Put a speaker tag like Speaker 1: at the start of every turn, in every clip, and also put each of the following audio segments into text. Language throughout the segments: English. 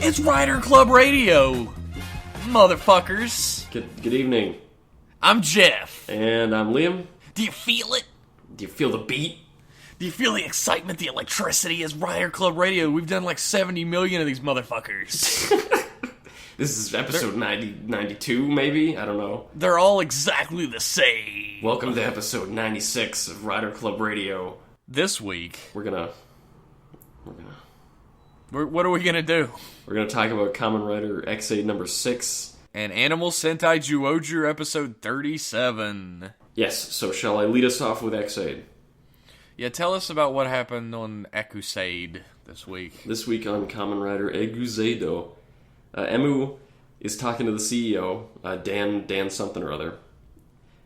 Speaker 1: It's Rider Club Radio, motherfuckers.
Speaker 2: Good evening.
Speaker 1: I'm Jeff.
Speaker 2: And I'm Liam.
Speaker 1: Do you feel it?
Speaker 2: Do you feel the beat?
Speaker 1: Do you feel the excitement, the electricity as Rider Club Radio? We've done like 70 million of these motherfuckers.
Speaker 2: This is episode 92, maybe? I don't know.
Speaker 1: They're all exactly the same.
Speaker 2: Welcome to episode 96 of Rider Club Radio.
Speaker 1: This week,
Speaker 2: What
Speaker 1: are we gonna do?
Speaker 2: We're gonna talk about Kamen Rider X8 number 6.
Speaker 1: And Animal Sentai Zyuohger episode 37.
Speaker 2: Yes, so shall I lead us off with X8?
Speaker 1: Yeah, tell us about what happened on Ekusade this week.
Speaker 2: This week on Kamen Rider Eguzeido, Emu is talking to the CEO, Dan something or other,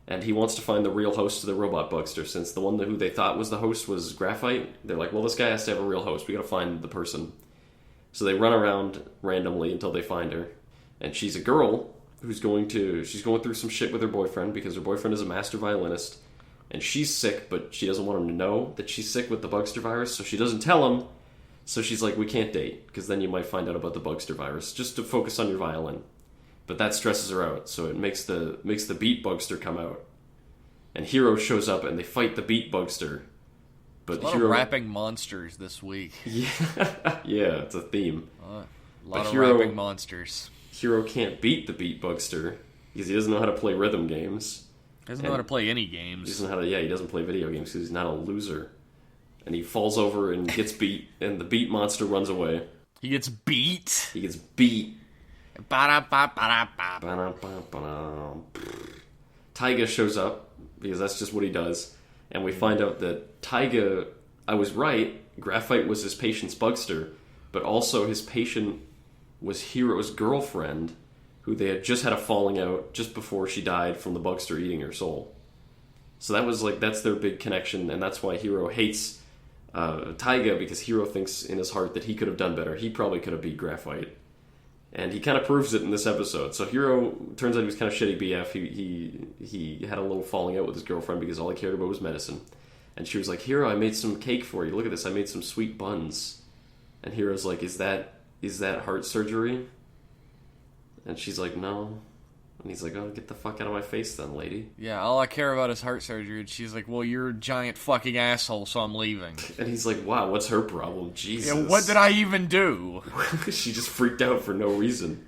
Speaker 2: and he wants to find the real host of the robot bugster, since the one who they thought was the host was Graphite. They're like, well, this guy has to have a real host. We gotta find the person. So they run around randomly until they find her, and she's a girl who's going through some shit with her boyfriend because her boyfriend is a master violinist, and she's sick, but she doesn't want him to know that she's sick with the bugster virus, so she doesn't tell him. So she's like, we can't date, because then you might find out about the bugster virus, just to focus on your violin. But that stresses her out, so it makes the beat bugster come out. And Hero shows up, and they fight the beat bugster. But
Speaker 1: a lot of rapping monsters this week.
Speaker 2: Yeah, it's a theme.
Speaker 1: A lot of rapping monsters.
Speaker 2: Hero can't beat the beat bugster, because he doesn't know how to play rhythm games.
Speaker 1: Doesn't know how to play any games.
Speaker 2: He doesn't play video games, because he's not a loser. And he falls over and gets beat, and the beat monster runs away.
Speaker 1: He gets beat?
Speaker 2: He gets beat.
Speaker 1: Ba-da-ba-ba-da-ba.
Speaker 2: Taiga shows up, because that's just what he does. And we find out that Taiga, I was right, Graphite was his patient's bugster, but also his patient was Hero's girlfriend, who they had just had a falling out just before she died from the bugster eating her soul. So that's their big connection, and that's why Hero hates Taiga, because Hero thinks in his heart that he could have done better. He probably could have beat Graphite. And he kind of proves it in this episode. So Hero, turns out he was kind of shitty BF. He had a little falling out with his girlfriend because all he cared about was medicine. And she was like, Hero, I made some cake for you. Look at this, I made some sweet buns. And Hero's like, is that heart surgery? And she's like, no. And he's like, oh, get the fuck out of my face then, lady.
Speaker 1: Yeah, all I care about is heart surgery. And she's like, well, you're a giant fucking asshole, so I'm leaving.
Speaker 2: And he's like, wow, what's her problem? Jesus.
Speaker 1: Yeah, what did I even do?
Speaker 2: She just freaked out for no reason.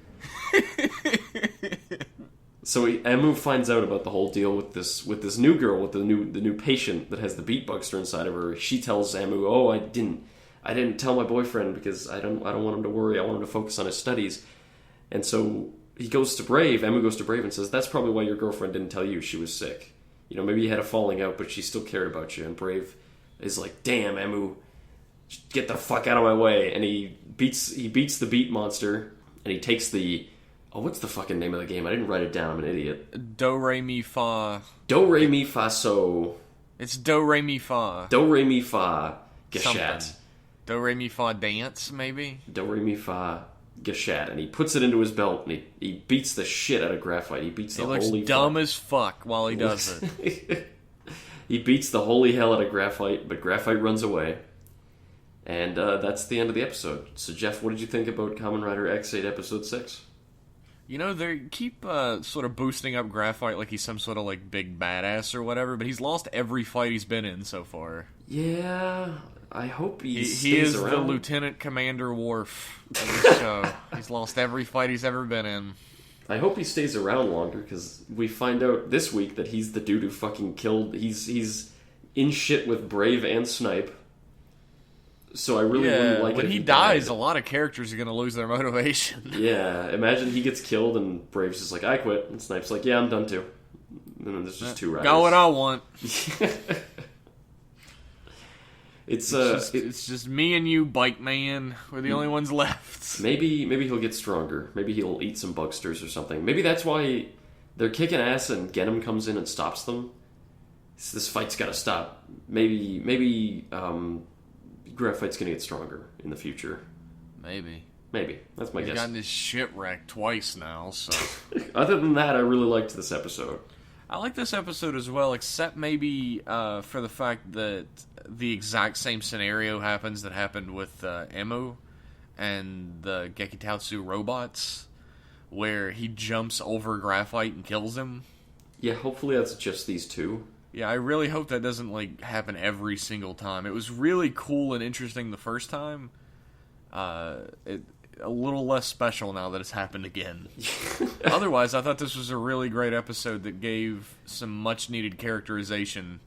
Speaker 2: So Emu finds out about the whole deal with this new girl, with the new patient that has the beat bugster inside of her. She tells Emu, oh, I didn't tell my boyfriend because I don't want him to worry. I want him to focus on his studies. And so Emu goes to Brave and says, that's probably why your girlfriend didn't tell you she was sick. You know, maybe you had a falling out, but she still cared about you. And Brave is like, damn, Emu, get the fuck out of my way. And he beats the beat monster, and he takes the... Oh, what's the fucking name of the game? I didn't write it down. I'm an idiot.
Speaker 1: Do, re, mi, fa.
Speaker 2: Do, re, mi, fa, so.
Speaker 1: It's do, re, mi, fa.
Speaker 2: Do, re, mi, fa, gashat.
Speaker 1: Something. Do, re, mi, fa, dance, maybe?
Speaker 2: Do, re, mi, fa, gashat. And he puts it into his belt, and he beats the shit out of Graphite. He beats the holy... He looks
Speaker 1: dumb as fuck while he does it.
Speaker 2: He beats the holy hell out of Graphite, but Graphite runs away. And that's the end of the episode. So, Jeff, what did you think about Kamen Rider X8 Episode 6?
Speaker 1: You know, they keep sort of boosting up Graphite like he's some sort of, like, big badass or whatever, but he's lost every fight he's been in so far.
Speaker 2: Yeah, I hope he stays
Speaker 1: He is
Speaker 2: around.
Speaker 1: the Lieutenant Commander Worf of this show. He's lost every fight he's ever been in.
Speaker 2: I hope he stays around longer, because we find out this week that he's the dude who fucking killed... He's in shit with Brave and Snipe. So I really wouldn't like it
Speaker 1: when
Speaker 2: if
Speaker 1: he
Speaker 2: died.
Speaker 1: dies, a lot of characters are going to lose their motivation.
Speaker 2: Yeah, imagine he gets killed and Brave's just like, I quit. And Snipe's like, yeah, I'm done too. And then there's just two riders.
Speaker 1: Got what I want.
Speaker 2: It's
Speaker 1: just me and you, Bike Man. We're the only ones left.
Speaker 2: Maybe he'll get stronger. Maybe he'll eat some bugsters or something. Maybe that's why they're kicking ass and Genom comes in and stops them. So this fight's got to stop. Maybe Graphite's gonna get stronger in the future.
Speaker 1: Maybe.
Speaker 2: That's my guess.
Speaker 1: He's gotten his shit wrecked twice now, so...
Speaker 2: Other than that, I really liked this episode.
Speaker 1: I like this episode as well, except maybe for the fact that the exact same scenario happens that happened with Emu. and the Gekitatsu robots, where he jumps over Graphite and kills him.
Speaker 2: Yeah, hopefully that's just these two.
Speaker 1: Yeah, I really hope that doesn't, happen every single time. It was really cool and interesting the first time. A little less special now that it's happened again. Otherwise, I thought this was a really great episode that gave some much-needed characterization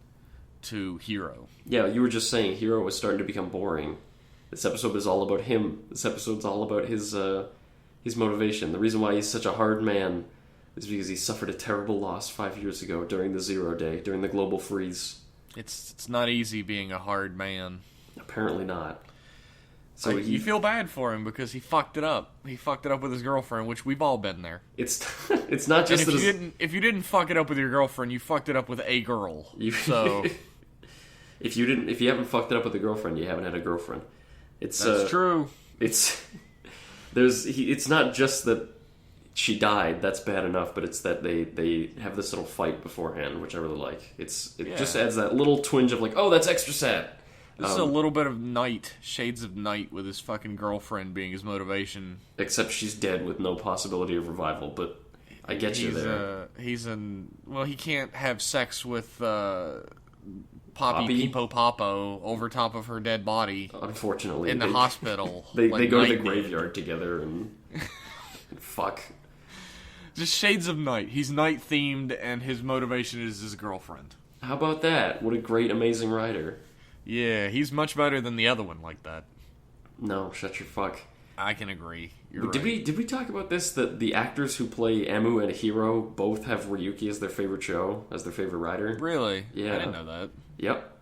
Speaker 1: to Hiro.
Speaker 2: Yeah, you were just saying Hiro was starting to become boring. This episode is all about him. This episode's all about his motivation. The reason why he's such a hard man is because he suffered a terrible loss 5 years ago during the Zero Day, during the global freeze.
Speaker 1: It's not easy being a hard man.
Speaker 2: Apparently not. So
Speaker 1: you feel bad for him because he fucked it up. He fucked it up with his girlfriend, which we've all been there.
Speaker 2: It's not just
Speaker 1: and if you didn't fuck it up with your girlfriend, you fucked it up with a girl. So
Speaker 2: if you haven't fucked it up with a girlfriend, you haven't had a girlfriend. That's
Speaker 1: true.
Speaker 2: It's not just that she died. That's bad enough, but it's that they have this little fight beforehand, which I really like. It just adds that little twinge of oh, that's extra sad.
Speaker 1: This is a little bit of Night, shades of Night, with his fucking girlfriend being his motivation.
Speaker 2: Except she's dead with no possibility of revival, but I get you there.
Speaker 1: He can't have sex with Poppy Pipo Popo over top of her dead body.
Speaker 2: Unfortunately.
Speaker 1: In the hospital.
Speaker 2: They go to the graveyard together and fuck.
Speaker 1: Just shades of Night. He's Night-themed, and his motivation is his girlfriend.
Speaker 2: How about that? What a great, amazing writer.
Speaker 1: Yeah, he's much better than the other one like that.
Speaker 2: No, shut your fuck.
Speaker 1: I can agree.
Speaker 2: Did we talk about this? That the actors who play Emu and Hiro both have Ryuki as their favorite show, as their favorite writer?
Speaker 1: Really?
Speaker 2: Yeah.
Speaker 1: I didn't know that.
Speaker 2: Yep.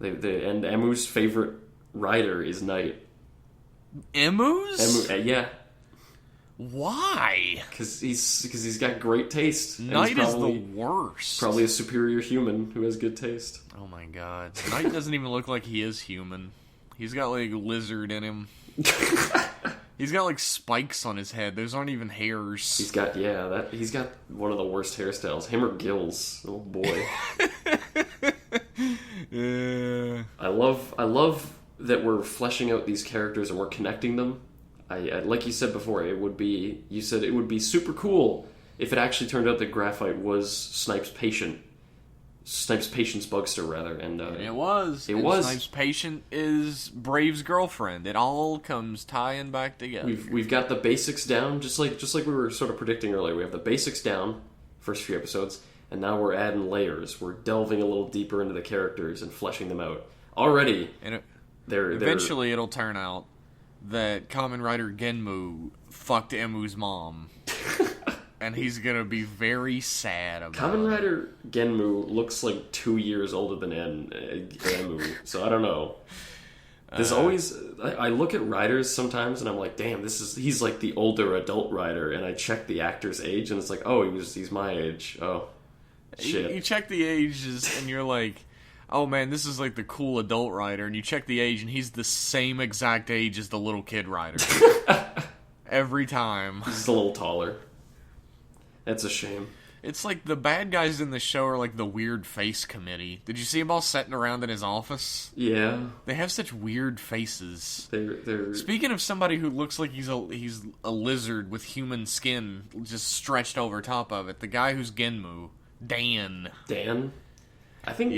Speaker 2: And Emu's favorite writer is Night.
Speaker 1: Emu's?
Speaker 2: Yeah.
Speaker 1: Why?
Speaker 2: Because he's got great taste.
Speaker 1: Night is the worst.
Speaker 2: Probably a superior human who has good taste.
Speaker 1: Oh my god. Night doesn't even look like he is human. He's got lizard in him. He's got spikes on his head. Those aren't even hairs.
Speaker 2: He's got one of the worst hairstyles. Him or gills. Oh boy.
Speaker 1: Yeah.
Speaker 2: I love that we're fleshing out these characters and we're connecting them. I like you said before, it would be super cool if it actually turned out that Graphite was Snipe's patient's bugster, rather. And
Speaker 1: it was. Snipe's patient is Brave's girlfriend. It all comes tying back together.
Speaker 2: We've got the basics down, just like we were sort of predicting earlier. We have the basics down, first few episodes, and now we're adding layers. We're delving a little deeper into the characters and fleshing them out. Already,
Speaker 1: and eventually it'll turn out that Kamen Rider Genmu fucked Emu's mom. And he's gonna be very sad about it.
Speaker 2: Kamen Rider Genmu looks like 2 years older than Emu, so I don't know. There's always... I look at writers sometimes and I'm like, damn, he's like the older adult writer, and I check the actor's age and it's like, oh, he's my age. Oh, shit.
Speaker 1: You check the ages and you're like... Oh man, this is like the cool adult writer, and you check the age, and he's the same exact age as the little kid writer. Every time.
Speaker 2: He's just a little taller. That's a shame.
Speaker 1: It's like the bad guys in the show are like the weird face committee. Did you see them all sitting around in his office?
Speaker 2: Yeah.
Speaker 1: They have such weird faces.
Speaker 2: They're...
Speaker 1: Speaking of somebody who looks like he's a lizard with human skin just stretched over top of it, the guy who's Genmu, Dan?
Speaker 2: I think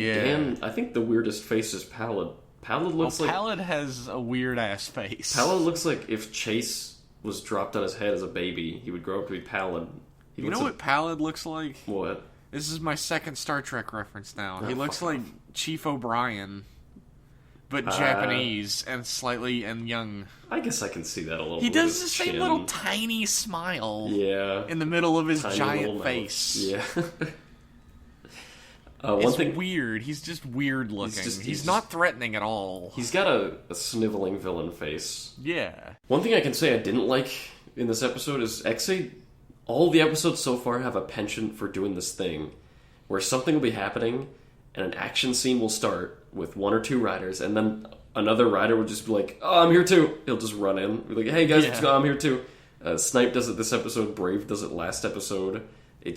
Speaker 2: the weirdest face is Pallid.
Speaker 1: Pallid has a weird ass face.
Speaker 2: Pallid looks like if Chase was dropped on his head as a baby, he would grow up to be Pallid.
Speaker 1: You know what Pallid looks like?
Speaker 2: What?
Speaker 1: This is my second Star Trek reference now.
Speaker 2: Oh,
Speaker 1: he looks like Chief O'Brien, but Japanese and slightly young.
Speaker 2: I guess I can see that a little.
Speaker 1: He does the same little tiny smile.
Speaker 2: Yeah.
Speaker 1: In the middle of his
Speaker 2: tiny
Speaker 1: giant face.
Speaker 2: Yeah.
Speaker 1: It's weird. He's just weird looking. He's not threatening at all.
Speaker 2: He's got a sniveling villain face.
Speaker 1: Yeah.
Speaker 2: One thing I can say I didn't like in this episode is Exe. All the episodes so far have a penchant for doing this thing where something will be happening and an action scene will start with one or two riders, and then another rider will just be like, oh, I'm here too. He'll just run in. Be like, hey guys, let's go. I'm here too. Snipe does it this episode. Brave does it last episode. It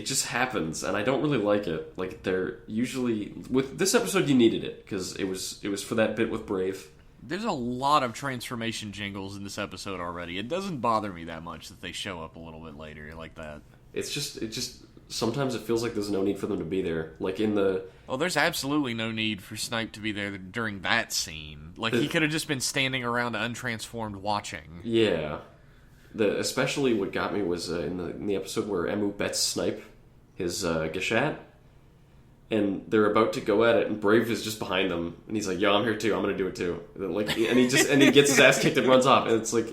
Speaker 2: just happens, and I don't really like it. Like, they're usually... With this episode, you needed it, because it was for that bit with Brave.
Speaker 1: There's a lot of transformation jingles in this episode already. It doesn't bother me that much that they show up a little bit later like that.
Speaker 2: It just sometimes it feels like there's no need for them to be there. Like in the...
Speaker 1: Oh, there's absolutely no need for Snipe to be there during that scene. Like, he could have just been standing around untransformed watching.
Speaker 2: Yeah. Especially what got me was in the episode where Emu bets Snipe, his Gashat, and they're about to go at it, and Brave is just behind them, and he's like, "Yo, I'm here too. I'm gonna do it too." And he gets his ass kicked and runs off. And it's like,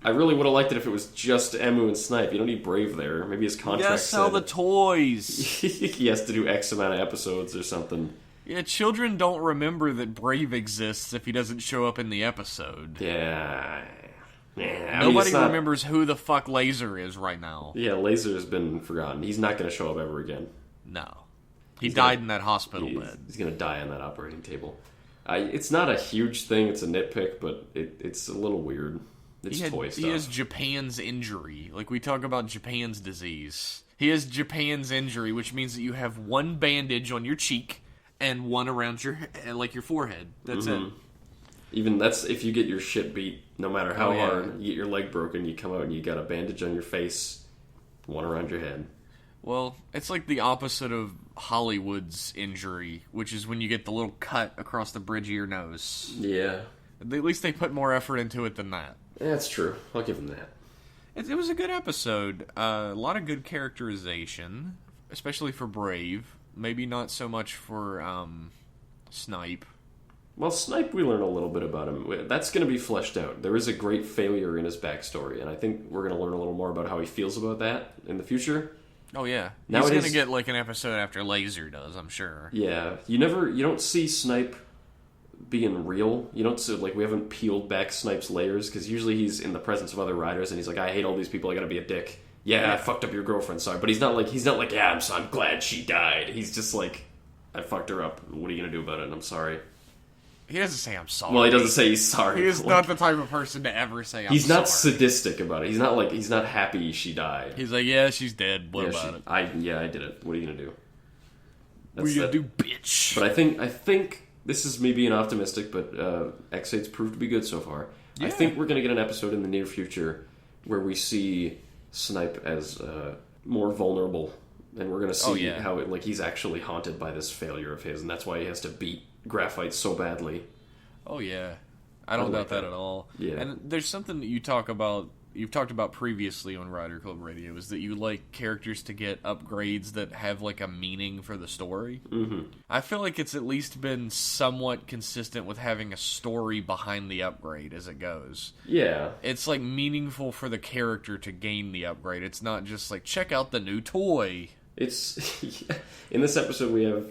Speaker 2: I really would have liked it if it was just Emu and Snipe. You don't need Brave there. Maybe his contract.
Speaker 1: Yeah, sell the toys.
Speaker 2: He has to do X amount of episodes or something.
Speaker 1: Yeah, children don't remember that Brave exists if he doesn't show up in the episode.
Speaker 2: Yeah.
Speaker 1: Nobody remembers who the fuck Laser is right now.
Speaker 2: Yeah, Laser has been forgotten. He's not going to show up ever again.
Speaker 1: No. He died in that hospital bed.
Speaker 2: He's going to die on that operating table. It's not a huge thing. It's a nitpick, but it's a little weird. It's toy stuff.
Speaker 1: He has Japan's injury. Like, we talk about Japan's disease. He has Japan's injury, which means that you have one bandage on your cheek and one around your forehead. That's it.
Speaker 2: Even that's if you get your shit beat, no matter how hard, you get your leg broken, you come out and you got a bandage on your face, one around your head.
Speaker 1: Well, it's like the opposite of Hollywood's injury, which is when you get the little cut across the bridge of your nose.
Speaker 2: Yeah.
Speaker 1: At least they put more effort into it than that.
Speaker 2: Yeah, that's true. I'll give them that.
Speaker 1: It was a good episode. A lot of good characterization, especially for Brave. Maybe not so much for Snipe.
Speaker 2: Well, Snipe, we learn a little bit about him. That's going to be fleshed out. There is a great failure in his backstory, and I think we're going to learn a little more about how he feels about that in the future.
Speaker 1: Oh, yeah. He's going to get, like, an episode after Laser does, I'm sure.
Speaker 2: Yeah. You don't see Snipe being real. You don't see, like, we haven't peeled back Snipe's layers, because usually he's in the presence of other riders, and he's like, I hate all these people, I gotta be a dick. Yeah, I fucked up your girlfriend, sorry. But he's not like, yeah, I'm glad she died. He's just like, I fucked her up. What are you going to do about it? And I'm sorry.
Speaker 1: He doesn't say I'm sorry.
Speaker 2: Well, he doesn't say he's sorry.
Speaker 1: He is not the type of person to ever say I'm sorry.
Speaker 2: He's not sadistic about it. He's not happy she died.
Speaker 1: He's like, yeah, she's dead. What about it?
Speaker 2: I did it. What are you gonna do?
Speaker 1: What are you gonna do, bitch?
Speaker 2: But I think this is me being optimistic, but X8's proved to be good so far. Yeah. I think we're gonna get an episode in the near future where we see Snipe as more vulnerable, and we're gonna see how he's actually haunted by this failure of his, and that's why he has to beat Graphite so badly.
Speaker 1: Oh yeah, I don't doubt that at all.
Speaker 2: Yeah,
Speaker 1: and there's something that you've talked about previously on Rider Club Radio, is that you like characters to get upgrades that have like a meaning for the story.
Speaker 2: Mm-hmm.
Speaker 1: I feel like it's at least been somewhat consistent with having a story behind the upgrade as it goes.
Speaker 2: Yeah,
Speaker 1: it's like meaningful for the character to gain the upgrade. It's not just like, check out the new toy.
Speaker 2: It's in this episode we have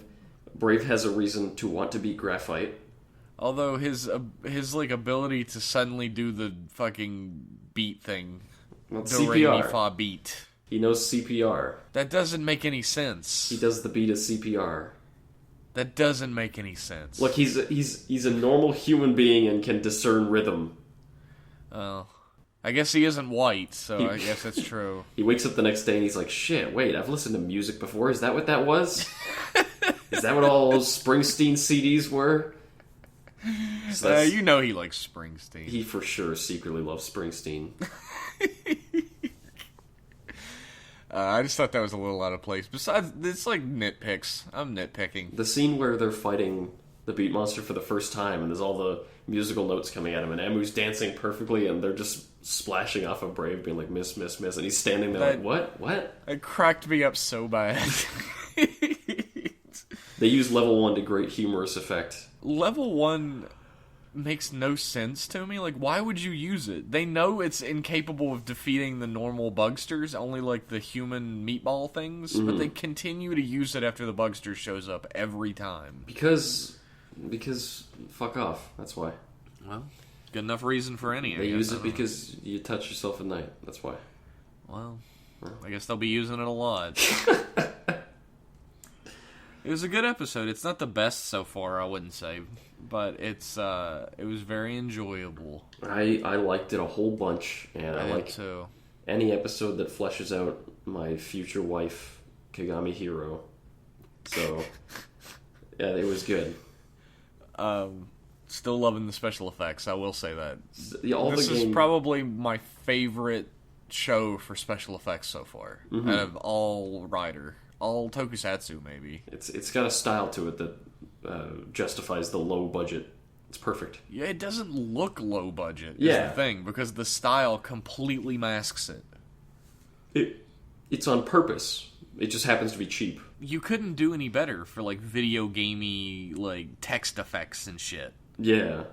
Speaker 2: Brave has a reason to want to beat Graphite.
Speaker 1: Although his like ability to suddenly do the fucking beat thing,
Speaker 2: well, CPR,
Speaker 1: fa beat.
Speaker 2: He knows CPR.
Speaker 1: That doesn't make any sense.
Speaker 2: He does the beat of CPR.
Speaker 1: That doesn't make any sense.
Speaker 2: Look, he's a normal human being and can discern rhythm.
Speaker 1: Oh, I guess he isn't white, so I guess that's true.
Speaker 2: He wakes up the next day and he's like, "Shit, wait, I've listened to music before. Is that what that was? Is that what all those Springsteen CDs were?" So
Speaker 1: you know he likes Springsteen.
Speaker 2: He for sure secretly loves Springsteen.
Speaker 1: I just thought that was a little out of place. Besides, it's like nitpicks. I'm nitpicking.
Speaker 2: The scene where they're fighting the Beat Monster for the first time, and there's all the musical notes coming at him, and Emu's dancing perfectly, and they're just splashing off of Brave, being like, miss, miss, miss, and he's standing there like, what?
Speaker 1: It cracked me up so bad.
Speaker 2: They use level 1 to great humorous effect.
Speaker 1: Level 1 makes no sense to me. Like, why would you use it? They know it's incapable of defeating the normal bugsters, only like the human meatball things, but they continue to use it after the bugster shows up every time.
Speaker 2: Because fuck off. That's why.
Speaker 1: Well, good enough reason for any.
Speaker 2: They use it because you touch yourself at night. That's why.
Speaker 1: Well, I guess they'll be using it a lot. It was a good episode. It's not the best so far, I wouldn't say, but it was very enjoyable.
Speaker 2: I liked it a whole bunch, and I like
Speaker 1: too.
Speaker 2: Any episode that fleshes out my future wife, Kagami Hiro. So, yeah, it was good.
Speaker 1: Still loving the special effects, I will say that.
Speaker 2: This
Speaker 1: is probably my favorite show for special effects so far. Out of all Tokusatsu, maybe.
Speaker 2: It's got a style to it that justifies the low budget. It's perfect.
Speaker 1: Yeah, it doesn't look low budget, is the thing, because the style completely masks it.
Speaker 2: It's on purpose. It just happens to be cheap.
Speaker 1: You couldn't do any better for, like, video gamey, like, text effects and shit.
Speaker 2: Yeah.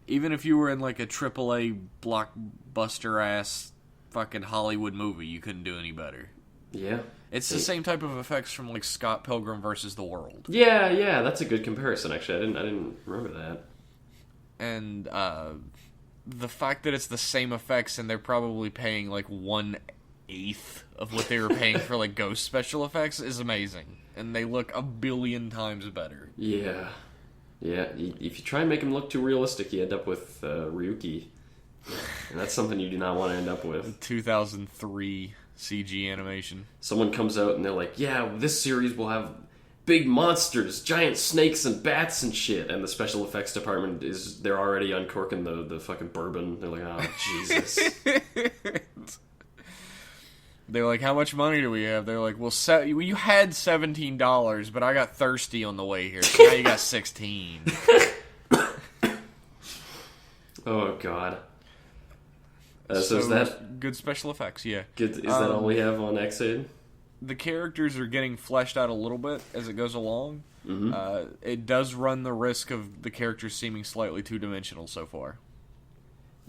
Speaker 1: Even if you were in, like, a AAA blockbuster-ass fucking Hollywood movie, you couldn't do any better.
Speaker 2: Yeah.
Speaker 1: It's the same type of effects from, like, Scott Pilgrim vs. the World.
Speaker 2: Yeah, that's a good comparison, actually. I didn't remember that.
Speaker 1: And, the fact that it's the same effects and they're probably paying, like, 1/8 of what they were paying for, like, Ghost special effects is amazing. And they look 1,000,000,000 times better.
Speaker 2: Yeah. Yeah, if you try and make them look too realistic, you end up with Ryuki. And that's something you do not want to end up with.
Speaker 1: 2003 CG animation.
Speaker 2: Someone comes out and they're like, yeah, this series will have big monsters, giant snakes and bats and shit. And the special effects department they're already uncorking the fucking bourbon. They're like, oh, Jesus.
Speaker 1: They're like, how much money do we have? They're like, well, you had $17, but I got thirsty on the way here, so now you got 16.
Speaker 2: Oh, God. So is that...
Speaker 1: Good special effects, yeah.
Speaker 2: Is that all we have on X-Aid?
Speaker 1: The characters are getting fleshed out a little bit as it goes along.
Speaker 2: Mm-hmm.
Speaker 1: It does run the risk of the characters seeming slightly two-dimensional so far.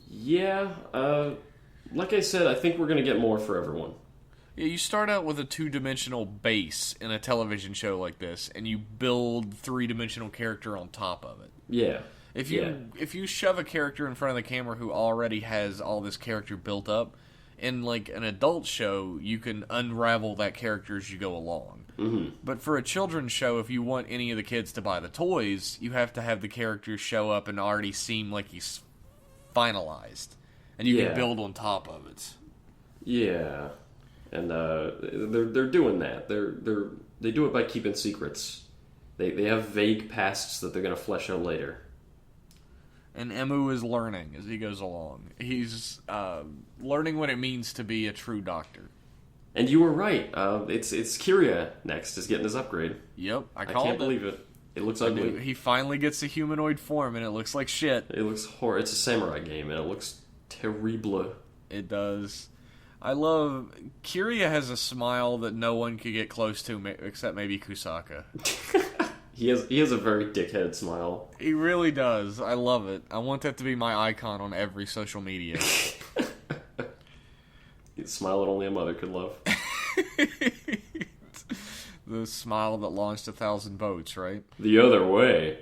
Speaker 2: Yeah, like I said, I think we're going to get more for everyone.
Speaker 1: Yeah, you start out with a two-dimensional base in a television show like this, and you build three-dimensional character on top of it.
Speaker 2: Yeah.
Speaker 1: If you shove a character in front of the camera who already has all this character built up, in like an adult show, you can unravel that character as you go along.
Speaker 2: Mm-hmm.
Speaker 1: But for a children's show, if you want any of the kids to buy the toys, you have to have the character show up and already seem like he's finalized, and you can build on top of it.
Speaker 2: Yeah, and they're doing that. They do it by keeping secrets. They have vague pasts that they're going to flesh out later.
Speaker 1: And Emu is learning as he goes along. He's learning what it means to be a true doctor.
Speaker 2: And you were right. It's Kirya next is getting his upgrade.
Speaker 1: Yep, I
Speaker 2: can't believe it. It looks ugly.
Speaker 1: He finally gets a humanoid form, and it looks like shit.
Speaker 2: It looks horrible. It's a samurai game, and it looks terrible.
Speaker 1: It does. I love... Kirya has a smile that no one could get close to except maybe Kusaka.
Speaker 2: He has a very dickhead smile.
Speaker 1: He really does. I love it. I want that to be my icon on every social media.
Speaker 2: The smile that only a mother could love.
Speaker 1: The smile that launched 1,000 boats, right?
Speaker 2: The other way.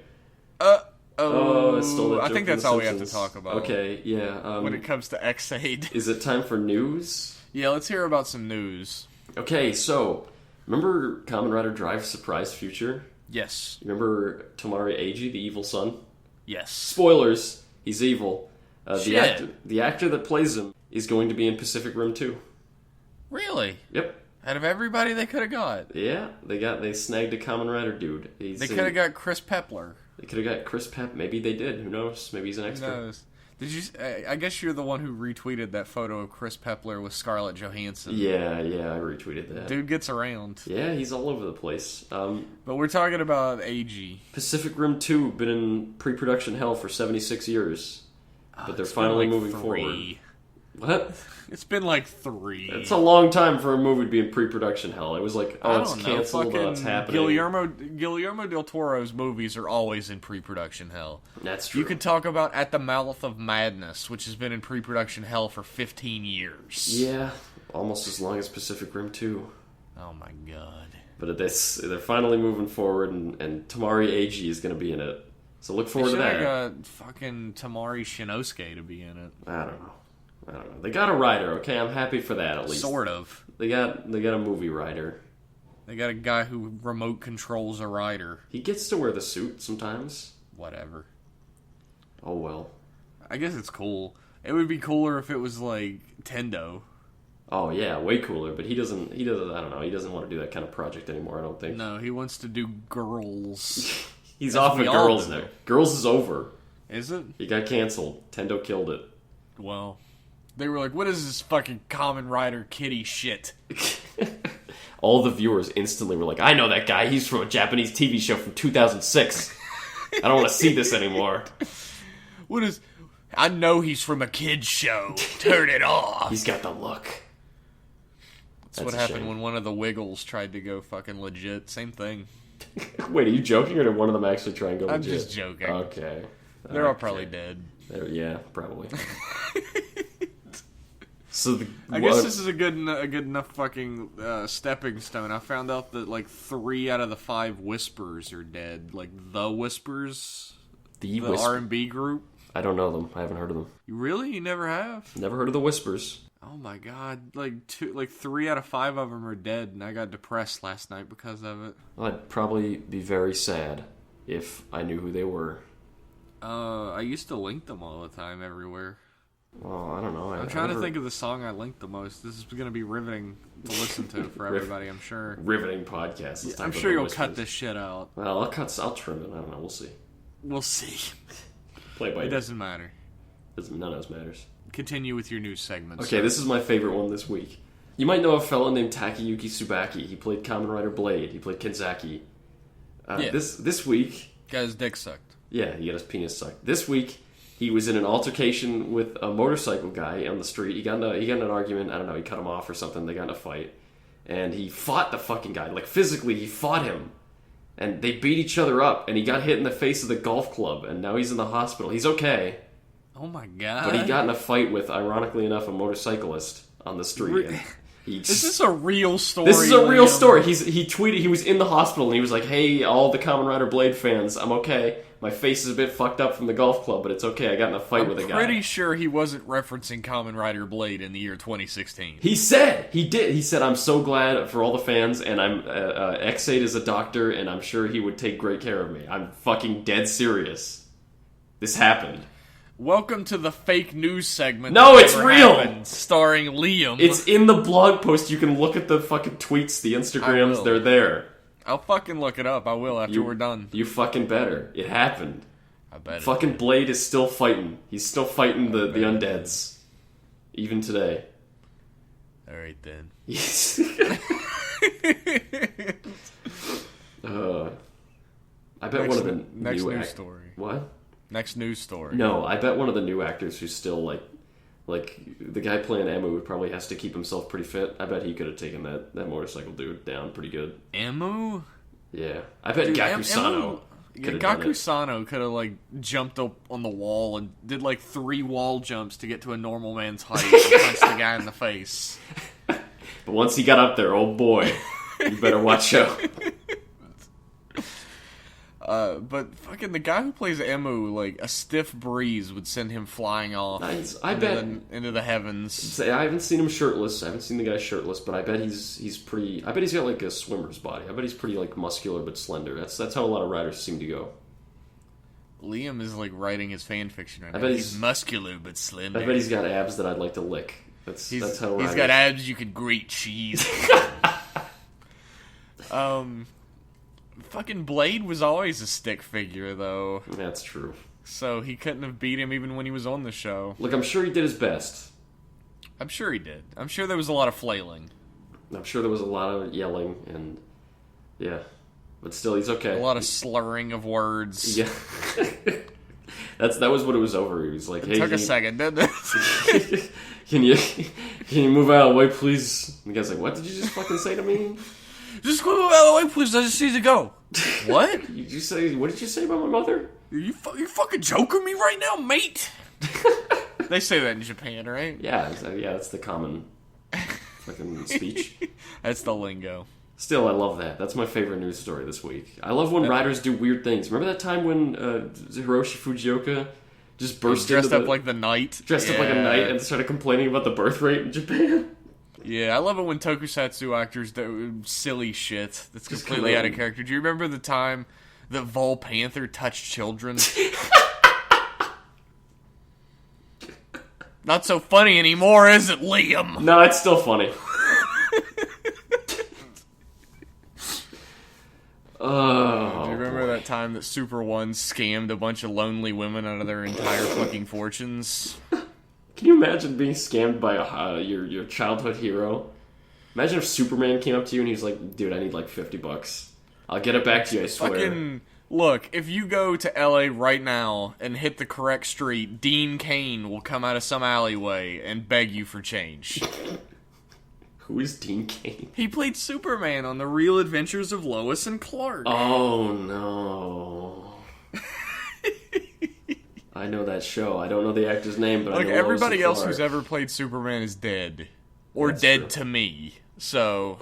Speaker 2: It's still
Speaker 1: I think that's all we have to talk about.
Speaker 2: Okay, yeah.
Speaker 1: When it comes to X-Aid.
Speaker 2: Is it time for news?
Speaker 1: Yeah, let's hear about some news.
Speaker 2: Okay, so, remember Kamen Rider Drive Surprise Future?
Speaker 1: Yes.
Speaker 2: Remember Tamari Eiji, the evil son?
Speaker 1: Yes.
Speaker 2: Spoilers, he's evil. The actor that plays him is going to be in Pacific Rim 2.
Speaker 1: Really?
Speaker 2: Yep.
Speaker 1: Out of everybody they could have got.
Speaker 2: Yeah, they snagged a Kamen Rider dude.
Speaker 1: They could have got Chris Pepler.
Speaker 2: They could have got Chris Pep. Maybe they did. Who knows? Maybe he's an extra.
Speaker 1: Who knows? Did you? I guess you're the one who retweeted that photo of Chris Pepler with Scarlett Johansson.
Speaker 2: Yeah, I retweeted that.
Speaker 1: Dude gets around.
Speaker 2: Yeah, he's all over the place.
Speaker 1: But we're talking about AG.
Speaker 2: Pacific Rim 2 been in pre-production hell for 76 years. But they're finally moving forward. What?
Speaker 1: It's been like 3.
Speaker 2: It's a long time for a movie to be in pre-production hell. It was like, it's canceled, it's happening.
Speaker 1: Guillermo del Toro's movies are always in pre-production hell.
Speaker 2: That's true.
Speaker 1: You could talk about At the Mouth of Madness, which has been in pre-production hell for 15 years.
Speaker 2: Yeah, almost as long as Pacific Rim 2.
Speaker 1: Oh my god.
Speaker 2: But they're finally moving forward, and Tamari Eiji is going to be in it. So look forward to that.
Speaker 1: They got fucking Tamari Shinosuke to be in it.
Speaker 2: I don't know. They got a writer, okay? I'm happy for that, at least.
Speaker 1: Sort of.
Speaker 2: They got a movie writer.
Speaker 1: They got a guy who remote controls a rider.
Speaker 2: He gets to wear the suit sometimes.
Speaker 1: Whatever.
Speaker 2: Oh, well.
Speaker 1: I guess it's cool. It would be cooler if it was, like, Tendo.
Speaker 2: Oh, yeah, way cooler. But he doesn't, I don't know, he doesn't want to do that kind of project anymore, I don't think.
Speaker 1: No, he wants to do girls.
Speaker 2: He's off of girls now. Girls is over.
Speaker 1: Is it?
Speaker 2: He got canceled. Tendo killed it.
Speaker 1: Well, they were like, what is this fucking Kamen Rider kitty shit?
Speaker 2: All the viewers instantly were like, I know that guy. He's from a Japanese TV show from 2006. I don't want to see this anymore.
Speaker 1: What is... I know he's from a kid's show. Turn it off.
Speaker 2: He's got the look.
Speaker 1: That's what happened when one of the Wiggles tried to go fucking legit. Same thing.
Speaker 2: Wait, are you joking, or did one of them actually try and go legit?
Speaker 1: I'm just joking.
Speaker 2: Okay.
Speaker 1: They're all probably dead.
Speaker 2: Yeah, probably. So
Speaker 1: I guess this is a good enough fucking stepping stone. I found out that like 3 out of the 5 Whispers are dead. Like the Whispers, the R&B group.
Speaker 2: I don't know them. I haven't heard of them.
Speaker 1: You really? You never have?
Speaker 2: Never heard of the Whispers.
Speaker 1: Oh my god! Like 3 out of 5 of them are dead, and I got depressed last night because of it.
Speaker 2: Well, I'd probably be very sad if I knew who they were.
Speaker 1: I used to link them all the time everywhere.
Speaker 2: Well, I don't know.
Speaker 1: I'm trying to think of the song I linked the most. This is going to be riveting to listen to for everybody, I'm sure.
Speaker 2: Riveting podcast.
Speaker 1: Yeah, I'm sure you'll cut this shit out.
Speaker 2: Well, I'll trim it. I don't know. We'll see.
Speaker 1: We'll see.
Speaker 2: Play by
Speaker 1: It doesn't matter.
Speaker 2: None of us matters.
Speaker 1: Continue with your news segments.
Speaker 2: Okay, this is my favorite one this week. You might know a fellow named Takayuki Tsubaki. He played Kamen Rider Blade. He played Kenzaki.
Speaker 1: Yeah.
Speaker 2: This week...
Speaker 1: Got his dick sucked.
Speaker 2: Yeah, he got his penis sucked. This week, he was in an altercation with a motorcycle guy on the street. He got in an argument. I don't know. He cut him off or something. They got in a fight. And he fought the fucking guy. Like, physically, he fought him. And they beat each other up. And he got hit in the face with a golf club. And now he's in the hospital. He's okay.
Speaker 1: Oh my god.
Speaker 2: But he got in a fight with, ironically enough, a motorcyclist on the street.
Speaker 1: Is this a real story?
Speaker 2: This is a real story. He tweeted, he was in the hospital, and he was like, hey, all the Kamen Rider Blade fans, I'm okay. My face is a bit fucked up from the golf club, but it's okay. I got in a fight with a guy.
Speaker 1: I'm pretty sure he wasn't referencing Kamen Rider Blade in the year 2016.
Speaker 2: He did. He said, I'm so glad for all the fans, and I'm X8 is a doctor, and I'm sure he would take great care of me. I'm fucking dead serious. This happened.
Speaker 1: Welcome to the fake news segment.
Speaker 2: No, it's real!
Speaker 1: Happened, starring Liam.
Speaker 2: It's in the blog post. You can look at the fucking tweets, the Instagrams, they're there.
Speaker 1: I'll fucking look it up. I will after we're done.
Speaker 2: You fucking better. It happened.
Speaker 1: I bet.
Speaker 2: Fucking Blade is still fighting. He's still fighting the undeads. Even today.
Speaker 1: Alright then.
Speaker 2: I bet one of the
Speaker 1: next news story.
Speaker 2: What?
Speaker 1: Next news story.
Speaker 2: No, I bet one of the new actors who's still like the guy playing Emu probably has to keep himself pretty fit. I bet he could have taken that motorcycle dude down pretty good.
Speaker 1: Emu?
Speaker 2: Yeah. I bet Gaku Sano could have
Speaker 1: Gaku Sano could have like jumped up on the wall and did like 3 wall jumps to get to a normal man's height and punch the guy in the face.
Speaker 2: But once he got up there, oh boy, you better watch out.
Speaker 1: But fucking the guy who plays Emu, like a stiff breeze would send him flying off.
Speaker 2: I bet
Speaker 1: into the heavens.
Speaker 2: I haven't seen him shirtless. I haven't seen the guy shirtless, but I bet he's pretty. I bet he's got like a swimmer's body. I bet he's pretty like muscular but slender. That's how a lot of riders seem to go.
Speaker 1: Liam is like writing his fan fiction right now.
Speaker 2: I bet
Speaker 1: he's muscular but slender.
Speaker 2: I bet he's got abs that I'd like to lick. That's how
Speaker 1: he's got abs you could grate cheese. Fucking Blade was always a stick figure, though.
Speaker 2: That's true.
Speaker 1: So he couldn't have beat him even when he was on the show.
Speaker 2: Look, I'm sure he did his best.
Speaker 1: I'm sure he did. I'm sure there was a lot of flailing.
Speaker 2: I'm sure there was a lot of yelling, and yeah. But still, he's okay.
Speaker 1: A lot of slurring of words.
Speaker 2: Yeah. that was what it was over. He was like, hey...
Speaker 1: It took a second, didn't it?
Speaker 2: Can you move out of the way, please? And the guy's like, what did you just fucking say to me?
Speaker 1: Just move out of the way, please. I just need to go. What?
Speaker 2: What did you say about my mother?
Speaker 1: You fucking joking me right now, mate? They say that in Japan, right?
Speaker 2: Yeah, that's the common fucking speech.
Speaker 1: That's the lingo.
Speaker 2: Still, I love that. That's my favorite news story this week. I love when riders do weird things. Remember that time when Hiroshi Fujioka just burst
Speaker 1: dressed up like the knight?
Speaker 2: Dressed up like a knight and started complaining about the birth rate in Japan?
Speaker 1: Yeah, I love it when tokusatsu actors do silly shit that's completely out of character. Do you remember the time that Vol Panther touched children? Not so funny anymore, is it, Liam?
Speaker 2: No, it's still funny. Oh,
Speaker 1: do you remember that time that Super One scammed a bunch of lonely women out of their entire fucking fortunes?
Speaker 2: Can you imagine being scammed by your childhood hero? Imagine if Superman came up to you and he's like, dude, I need like $50. I'll get it back to you, I swear.
Speaker 1: Fucking, look, if you go to LA right now and hit the correct street, Dean Cain will come out of some alleyway and beg you for change.
Speaker 2: Who is Dean Cain?
Speaker 1: He played Superman on The Real Adventures of Lois and Clark.
Speaker 2: Oh, no. I know that show. I don't know the actor's name, but I know
Speaker 1: everybody else
Speaker 2: Clark.
Speaker 1: who's ever played Superman is dead. Or
Speaker 2: That's
Speaker 1: dead
Speaker 2: true.
Speaker 1: to me. So...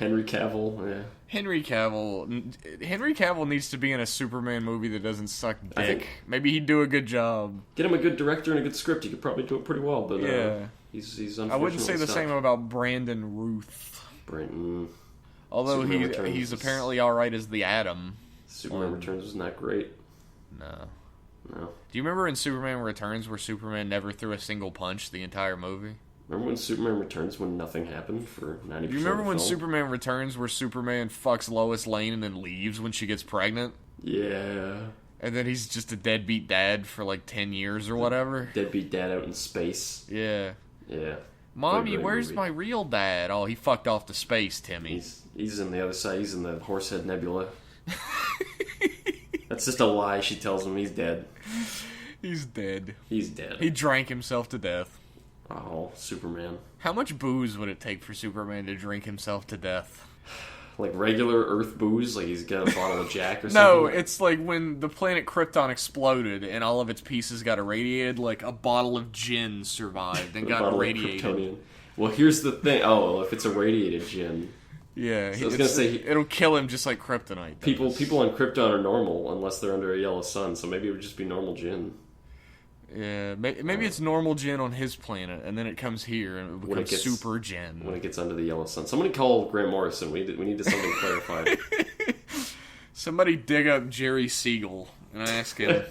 Speaker 2: Henry Cavill, yeah.
Speaker 1: Henry Cavill needs to be in a Superman movie that doesn't suck dick. Maybe he'd do a good job.
Speaker 2: Get him a good director and a good script. He could probably do it pretty well, but
Speaker 1: yeah.
Speaker 2: He's unfortunately
Speaker 1: I wouldn't say the
Speaker 2: stuck.
Speaker 1: same about Brandon Routh.
Speaker 2: Brenton.
Speaker 1: Although
Speaker 2: Superman Returns
Speaker 1: he's
Speaker 2: was-
Speaker 1: apparently alright as the Atom.
Speaker 2: Superman Returns was not great.
Speaker 1: No.
Speaker 2: No.
Speaker 1: Do you remember in Superman Returns where Superman never threw a single punch the entire movie?
Speaker 2: Remember when Superman Returns when nothing happened for 90%
Speaker 1: Do you remember
Speaker 2: of the
Speaker 1: when
Speaker 2: film?
Speaker 1: Superman Returns where Superman fucks Lois Lane and then leaves when she gets pregnant?
Speaker 2: Yeah.
Speaker 1: And then he's just a deadbeat dad for like 10 years or whatever?
Speaker 2: Deadbeat dad out in space.
Speaker 1: Yeah.
Speaker 2: Yeah.
Speaker 1: Mommy,
Speaker 2: Great
Speaker 1: where's
Speaker 2: movie.
Speaker 1: my real dad? Oh, he fucked off to space, Timmy.
Speaker 2: He's in the other side. He's in the Horsehead Nebula. That's just a lie she tells him. He's dead.
Speaker 1: He's dead.
Speaker 2: He's dead.
Speaker 1: He drank himself to death.
Speaker 2: Oh, Superman.
Speaker 1: How much booze would it take for Superman to drink himself to death?
Speaker 2: Like regular Earth booze? Like he's got a bottle of Jack or something?
Speaker 1: No, it's like when the planet Krypton exploded and all of its pieces got irradiated, like a bottle of gin survived and
Speaker 2: A
Speaker 1: got
Speaker 2: bottle of
Speaker 1: irradiated.
Speaker 2: Kryptonian. Well, here's the thing. Oh, well, if it's irradiated gin.
Speaker 1: Yeah,
Speaker 2: So I was gonna say
Speaker 1: it'll kill him just like kryptonite does.
Speaker 2: people on Krypton are normal unless they're under a yellow sun. So maybe it would just be normal gin.
Speaker 1: Yeah, maybe it's normal gin on his planet, and then it comes here and it
Speaker 2: When it
Speaker 1: becomes
Speaker 2: gets-
Speaker 1: super gin.
Speaker 2: When it gets under the yellow sun. Somebody call Grant Morrison. We need something clarified.
Speaker 1: Somebody dig up Jerry Siegel and ask him.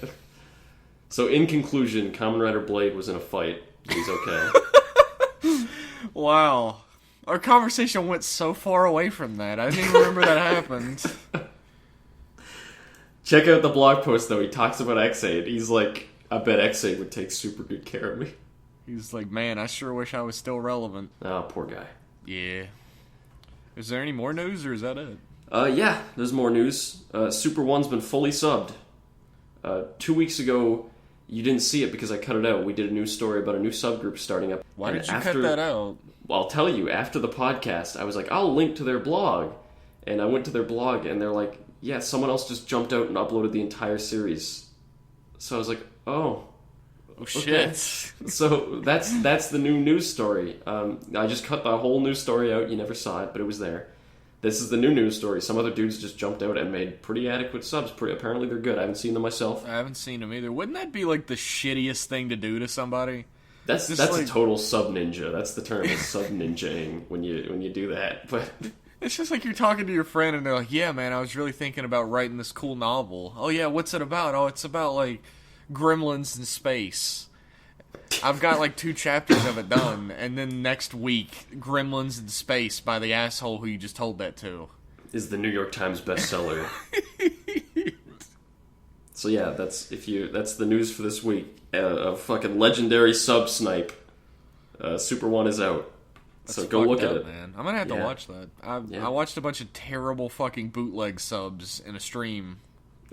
Speaker 2: So in conclusion, Kamen Rider Blade was in a fight. He's okay.
Speaker 1: Wow. Our conversation went so far away from that. I didn't even remember that happened.
Speaker 2: Check out the blog post though. He talks about X8. He's like, I bet X8 would take super good care of me.
Speaker 1: He's like, man, I sure wish I was still relevant.
Speaker 2: Oh, poor guy.
Speaker 1: Yeah. Is there any more news, or is that it?
Speaker 2: Yeah, there's more news. Super One's been fully subbed. 2 weeks ago, you didn't see it because I cut it out. We did a news story about a new subgroup starting up.
Speaker 1: Why
Speaker 2: And
Speaker 1: did you cut that out?
Speaker 2: Well, I'll tell you, after the podcast, I was like, I'll link to their blog. And I went to their blog, and they're like, yeah, someone else just jumped out and uploaded the entire series. So I was like, oh.
Speaker 1: Oh, shit.
Speaker 2: So that's the new news story. I just cut the whole news story out. You never saw it, but it was there. This is the new news story. Some other dudes just jumped out and made pretty adequate subs. Apparently they're good. I haven't seen them myself.
Speaker 1: I haven't seen them either. Wouldn't that be like the shittiest thing to do to somebody?
Speaker 2: That's
Speaker 1: Just
Speaker 2: a
Speaker 1: like-
Speaker 2: total sub ninja. That's the term, is sub ninjaing when you do that. But
Speaker 1: It's just like you're talking to your friend and they're like, yeah, man, I was really thinking about writing this cool novel. Oh, yeah, what's it about? Oh, it's about, like, gremlins in space. I've got, like, 2 chapters of it done. And then next week, Gremlins in Space by the asshole who you just told that to.
Speaker 2: is the New York Times bestseller. So yeah, that's the news for this week. A fucking legendary sub snipe. Super One is out. So
Speaker 1: That's
Speaker 2: go look
Speaker 1: fucked
Speaker 2: at
Speaker 1: up,
Speaker 2: it.
Speaker 1: man. I'm gonna have to
Speaker 2: Yeah.
Speaker 1: watch that.
Speaker 2: Yeah.
Speaker 1: I watched a bunch of terrible fucking bootleg subs in a stream.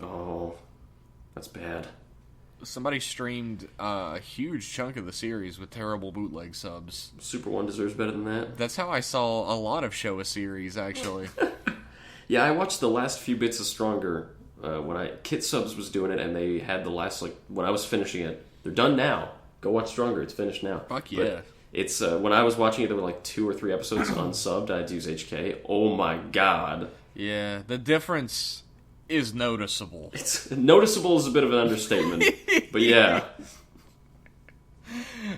Speaker 2: Oh, that's bad.
Speaker 1: Somebody streamed a huge chunk of the series with terrible bootleg subs.
Speaker 2: Super One deserves better than that.
Speaker 1: That's how I saw a lot of Showa series, actually.
Speaker 2: Yeah, I watched the last few bits of Stronger when Kit Subs was doing it, and they had the last, like, when I was finishing it. They're done now. Go watch Stronger. It's finished now.
Speaker 1: Fuck yeah.
Speaker 2: But it's when I was watching it, there were like 2 or 3 episodes unsubbed. I'd use HK. Oh my god.
Speaker 1: Yeah, the difference is noticeable.
Speaker 2: It's noticeable is a bit of an understatement. But yeah.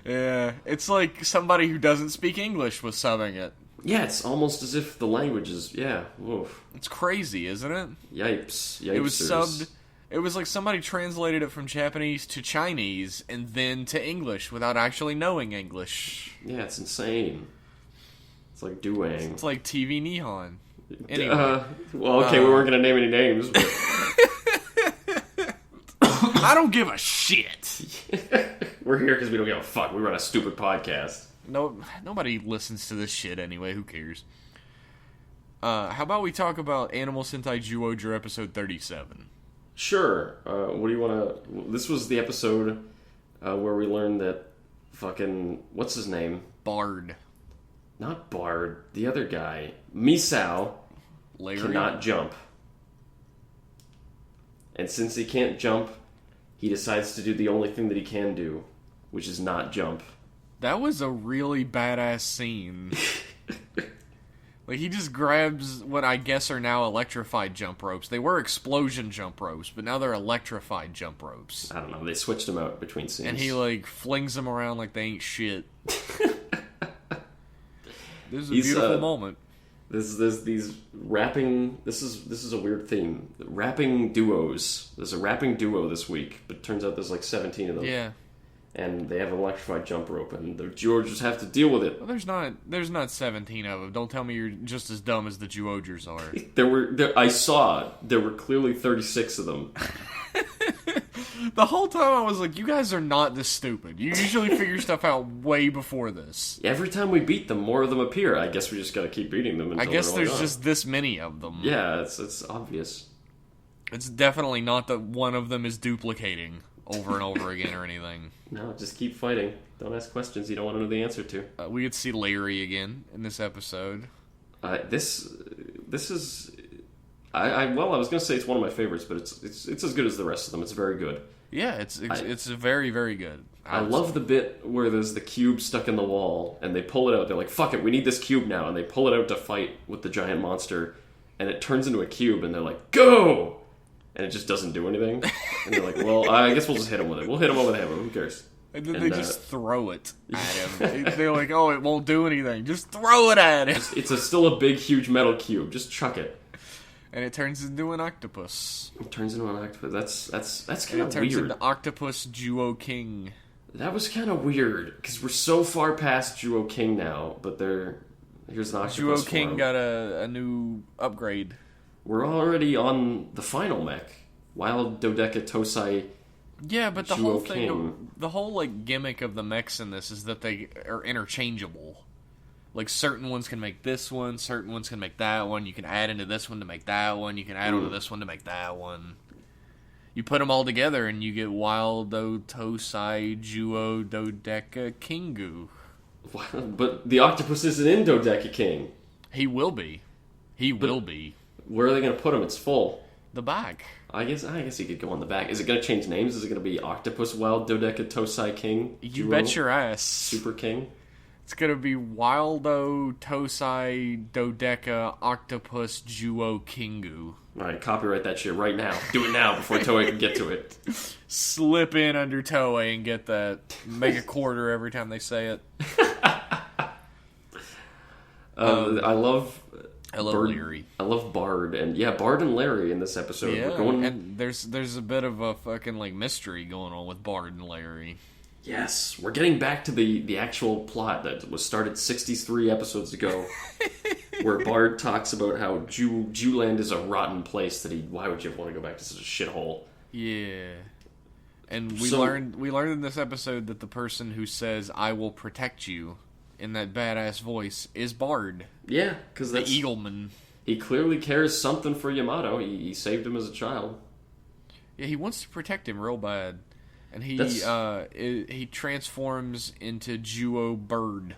Speaker 1: Yeah, it's like somebody who doesn't speak English was subbing it.
Speaker 2: Yeah, it's almost as if the language is, yeah, woof.
Speaker 1: It's crazy, isn't it?
Speaker 2: Yipes. Yipesters.
Speaker 1: It was subbed. It was like somebody translated it from Japanese to Chinese and then to English without actually knowing English.
Speaker 2: Yeah, it's insane. It's like Duang.
Speaker 1: It's like TV Nihon. Anyway.
Speaker 2: Well, okay, we weren't going to name any names, but...
Speaker 1: I don't give a shit.
Speaker 2: We're here because we don't give a fuck. We run a stupid podcast.
Speaker 1: No, nobody listens to this shit anyway. Who cares? How about we talk about Animal Sentai Zyuohger episode 37?
Speaker 2: Sure. What do you want to... This was the episode where we learned that fucking... What's his name?
Speaker 1: Bard.
Speaker 2: Not Bard. The other guy. Misao
Speaker 1: Larry?
Speaker 2: cannot jump. And since he can't jump, he decides to do the only thing that he can do, which is not jump.
Speaker 1: That was a really badass scene. Like, he just grabs what I guess are now electrified jump ropes. They were explosion jump ropes, but now they're electrified jump ropes.
Speaker 2: I don't know. They switched them out between scenes.
Speaker 1: And he, like, flings them around like they ain't shit. This is a beautiful moment.
Speaker 2: There's these rapping... This is a weird theme. Rapping duos. There's a rapping duo this week, but it turns out there's like 17 of them.
Speaker 1: Yeah.
Speaker 2: And they have an electrified jump rope, and the Zyuohgers have to deal with it.
Speaker 1: Well, there's not 17 of them. Don't tell me you're just as dumb as the Zyuohgers are.
Speaker 2: I saw there were clearly 36 of them.
Speaker 1: The whole time I was like, you guys are not this stupid. You usually figure stuff out way before this.
Speaker 2: Every time we beat them, more of them appear. I guess we just gotta keep beating them until
Speaker 1: I guess
Speaker 2: they're all
Speaker 1: there's
Speaker 2: gone.
Speaker 1: just this many of them.
Speaker 2: Yeah, it's obvious.
Speaker 1: It's definitely not that one of them is duplicating over and over again or anything.
Speaker 2: No, just keep fighting. Don't ask questions you don't want to know the answer to.
Speaker 1: We get to see Larry again in this episode.
Speaker 2: This is... I was going to say it's one of my favorites, but it's as good as the rest of them. It's very good.
Speaker 1: Yeah, it's very, very good.
Speaker 2: I love the bit where there's the cube stuck in the wall, and they pull it out. They're like, fuck it, we need this cube now. And they pull it out to fight with the giant monster, and it turns into a cube, and they're like, go! And it just doesn't do anything. And they're like, well, I guess we'll just hit him with it. We'll hit him over the head, who cares?
Speaker 1: And then they just throw it at him. They're like, oh, it won't do anything. Just throw it at him.
Speaker 2: It's still a big, huge metal cube. Just chuck it.
Speaker 1: And it turns into an octopus.
Speaker 2: It turns into an octopus. That's kind of weird.
Speaker 1: And it turns into Octopus Zyuoh King.
Speaker 2: That was kind of weird, because we're so far past Zyuoh King now, but here's an octopus
Speaker 1: Zyuoh King
Speaker 2: form.
Speaker 1: got a new upgrade.
Speaker 2: We're already on the final mech. Wild Dodeca Tosai.
Speaker 1: Yeah, but the
Speaker 2: Zyuoh
Speaker 1: whole thing,
Speaker 2: King.
Speaker 1: the whole like gimmick of the mechs in this is that they are interchangeable. Like, certain ones can make this one, certain ones can make that one. You can add into this one to make that one. You can add onto this one to make that one. You put them all together and you get Wildo Tosai Zyuoh Dodeca Kingu.
Speaker 2: But the octopus isn't in Dodeca King.
Speaker 1: He will be. He will be.
Speaker 2: Where are they going to put him? It's full.
Speaker 1: The back.
Speaker 2: I guess he could go on the back. Is it going to change names? Is it going to be Octopus Wild Dodeca Tosai King?
Speaker 1: You
Speaker 2: Zyuoh
Speaker 1: bet your ass.
Speaker 2: Super King?
Speaker 1: It's going to be Wildo Tosai Dodeca Octopus Zyuoh Kingu.
Speaker 2: Alright, copyright that shit right now. Do it now before Toei can get to it.
Speaker 1: Slip in under Toei and get that. Make a quarter every time they say it.
Speaker 2: I love
Speaker 1: Larry.
Speaker 2: I love Bard and Bard and Larry in this episode.
Speaker 1: Yeah,
Speaker 2: We're going...
Speaker 1: and there's a bit of a fucking like mystery going on with Bard and Larry.
Speaker 2: Yes, we're getting back to the actual plot that was started 63 episodes ago, where Bard talks about how Jewland is a rotten place. Why would you want to go back to such a shithole?
Speaker 1: Yeah, and we learned in this episode that the person who says "I will protect you" in that badass voice is Bard.
Speaker 2: Yeah, because
Speaker 1: the Eagleman.
Speaker 2: He clearly cares something for Yamato. He saved him as a child.
Speaker 1: Yeah, he wants to protect him real bad. And he transforms into Zyuoh Bird.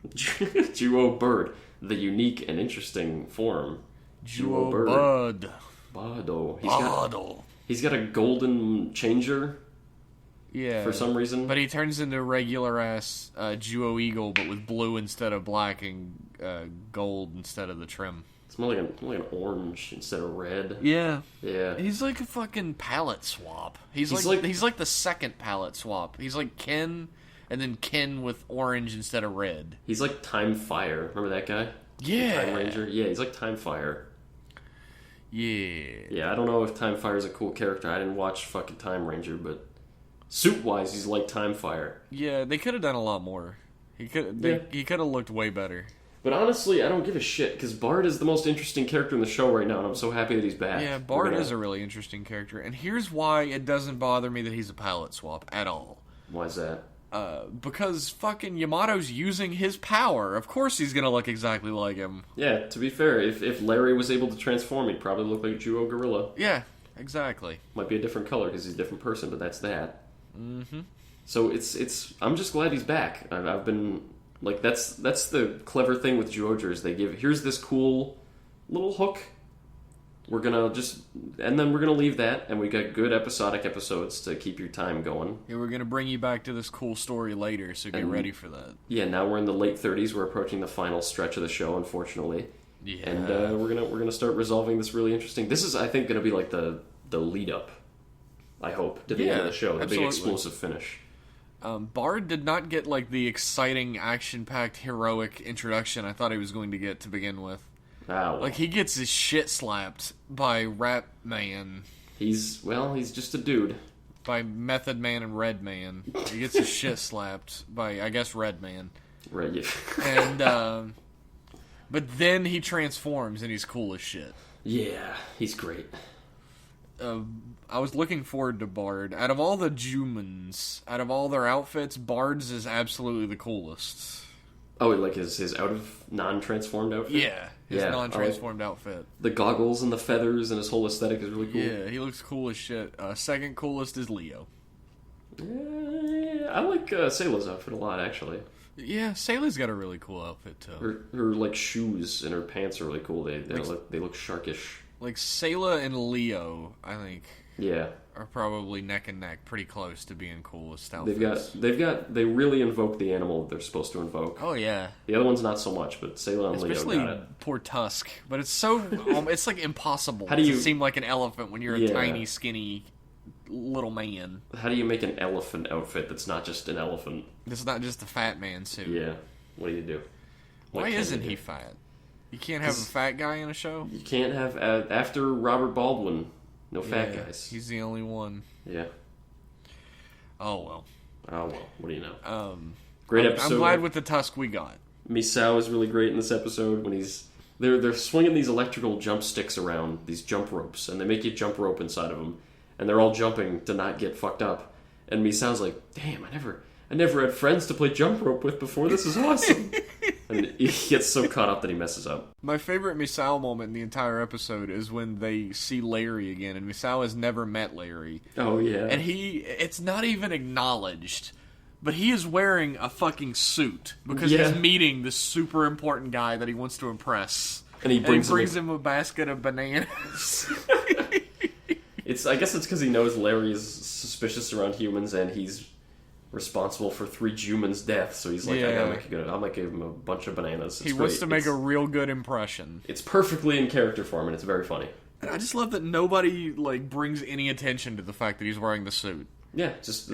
Speaker 2: Zyuoh Bird, the unique and interesting form.
Speaker 1: Zyuoh Bud.
Speaker 2: Bado. He's got a golden changer.
Speaker 1: Yeah.
Speaker 2: For some reason.
Speaker 1: But he turns into a regular ass Zyuoh Eagle, but with blue instead of black and gold instead of the trim.
Speaker 2: It's more like an orange instead of red.
Speaker 1: Yeah.
Speaker 2: Yeah.
Speaker 1: He's like a fucking palette swap. He's like the second palette swap. He's like Ken, and then Ken with orange instead of red.
Speaker 2: He's like Time Fire. Remember that guy?
Speaker 1: Yeah.
Speaker 2: The Time Ranger? Yeah, he's like Time Fire.
Speaker 1: Yeah.
Speaker 2: Yeah, I don't know if Time Fire is a cool character. I didn't watch fucking Time Ranger, but suit-wise, he's like Time Fire.
Speaker 1: Yeah, they could have done a lot more. He could have looked way better.
Speaker 2: But honestly, I don't give a shit, because Bard is the most interesting character in the show right now, and I'm so happy that he's back.
Speaker 1: Yeah, Bard is a really interesting character, and here's why it doesn't bother me that he's a palette swap at all.
Speaker 2: Why is that?
Speaker 1: Because fucking Yamato's using his power. Of course he's gonna look exactly like him.
Speaker 2: Yeah, to be fair, if Larry was able to transform, he'd probably look like Zyuohger Gorilla.
Speaker 1: Yeah, exactly.
Speaker 2: Might be a different color because he's a different person, but that's that.
Speaker 1: Mm-hmm.
Speaker 2: So it's. I'm just glad he's back. I've been like that's the clever thing with Zyuohger is they give here's this cool little hook. We're gonna and then we're gonna leave that, and we got good episodic episodes to keep your time going.
Speaker 1: Yeah, we're gonna bring you back to this cool story later, so get ready for that.
Speaker 2: Yeah, now we're in the late 30s. We're approaching the final stretch of the show, unfortunately.
Speaker 1: Yeah,
Speaker 2: and we're gonna start resolving this really interesting. This is, I think, gonna be like the lead up. I hope to the end of the show, the big explosive finish.
Speaker 1: Bard did not get like the exciting, action-packed, heroic introduction I thought he was going to get to begin with.
Speaker 2: Ah, well.
Speaker 1: Like, he gets his shit slapped by Rat Man.
Speaker 2: He's just a dude.
Speaker 1: By Method Man and Red Man. He gets his shit slapped by, I guess, Red Man.
Speaker 2: Right, yeah.
Speaker 1: And, but then he transforms and he's cool as shit.
Speaker 2: Yeah, he's great.
Speaker 1: I was looking forward to Bard. Out of all the Jumans, out of all their outfits, Bard's is absolutely the coolest.
Speaker 2: Oh, like his out of non-transformed outfit?
Speaker 1: Yeah, his non-transformed outfit.
Speaker 2: The goggles and the feathers and his whole aesthetic is really cool.
Speaker 1: Yeah, he looks cool as shit. Second coolest is Leo.
Speaker 2: I like Sayla's outfit a lot, actually.
Speaker 1: Yeah, Sayla's got a really cool outfit, too.
Speaker 2: Her like, shoes and her pants are really cool. They look sharkish.
Speaker 1: Like, Sayla and Leo, I think, are probably neck and neck, pretty close to being coolest outfits.
Speaker 2: They really invoke the animal they're supposed to invoke.
Speaker 1: Oh, yeah.
Speaker 2: The other one's not so much, but Sayla and Leo got it.
Speaker 1: Poor Tusk. But it's so, it's like impossible
Speaker 2: to
Speaker 1: seem like an elephant when you're a tiny, skinny little man.
Speaker 2: How do you make an elephant outfit that's not just an elephant?
Speaker 1: It's not just a fat man suit.
Speaker 2: Yeah. What do you do?
Speaker 1: Why isn't he fat? You can't have a fat guy in a show?
Speaker 2: You can't have... after Robert Baldwin, no fat guys.
Speaker 1: He's the only one.
Speaker 2: Yeah.
Speaker 1: Oh, well.
Speaker 2: What do you know?
Speaker 1: Great episode. I'm glad with the Tusk we got.
Speaker 2: Misao is really great in this episode when he's... They're swinging these electrical jump sticks around, these jump ropes, and they make you jump rope inside of them. And they're all jumping to not get fucked up. And Misao's like, damn, I never had friends to play jump rope with before. This is awesome. And he gets so caught up that he messes up.
Speaker 1: My favorite Misao moment in the entire episode is when they see Larry again, and Misao has never met Larry.
Speaker 2: Oh, yeah.
Speaker 1: And it's not even acknowledged, but he is wearing a fucking suit because he's meeting this super important guy that he wants to impress.
Speaker 2: And he brings
Speaker 1: him a basket of bananas.
Speaker 2: I guess it's because he knows Larry is suspicious around humans, and he's responsible for 3 humans' deaths. So he's like, I'll make him a bunch of bananas.
Speaker 1: He wants to make a real good impression.
Speaker 2: It's perfectly in character for him, and it's very funny.
Speaker 1: And I just love that nobody brings any attention to the fact that he's wearing the suit.
Speaker 2: Yeah,
Speaker 1: it's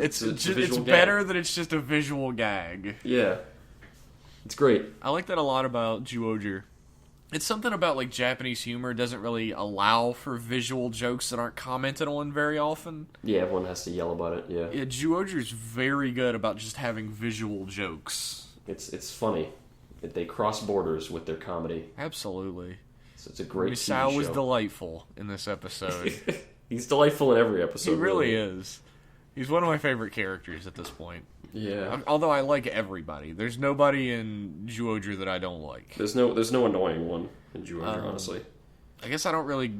Speaker 1: better that it's just a visual gag.
Speaker 2: Yeah, it's great.
Speaker 1: I like that a lot about Zyuohger. It's something about Japanese humor doesn't really allow for visual jokes that aren't commented on very often.
Speaker 2: Yeah, everyone has to yell about it. Yeah,
Speaker 1: Zyuohger's very good about just having visual jokes.
Speaker 2: It's funny. They cross borders with their comedy.
Speaker 1: Absolutely.
Speaker 2: So it's a great
Speaker 1: Misao was delightful in this episode.
Speaker 2: He's delightful in every episode.
Speaker 1: He really is. He's one of my favorite characters at this point.
Speaker 2: Yeah.
Speaker 1: Although I like everybody. There's nobody in Zyuohger that I don't like.
Speaker 2: There's no annoying one in Zyuohger, honestly.
Speaker 1: I guess I don't really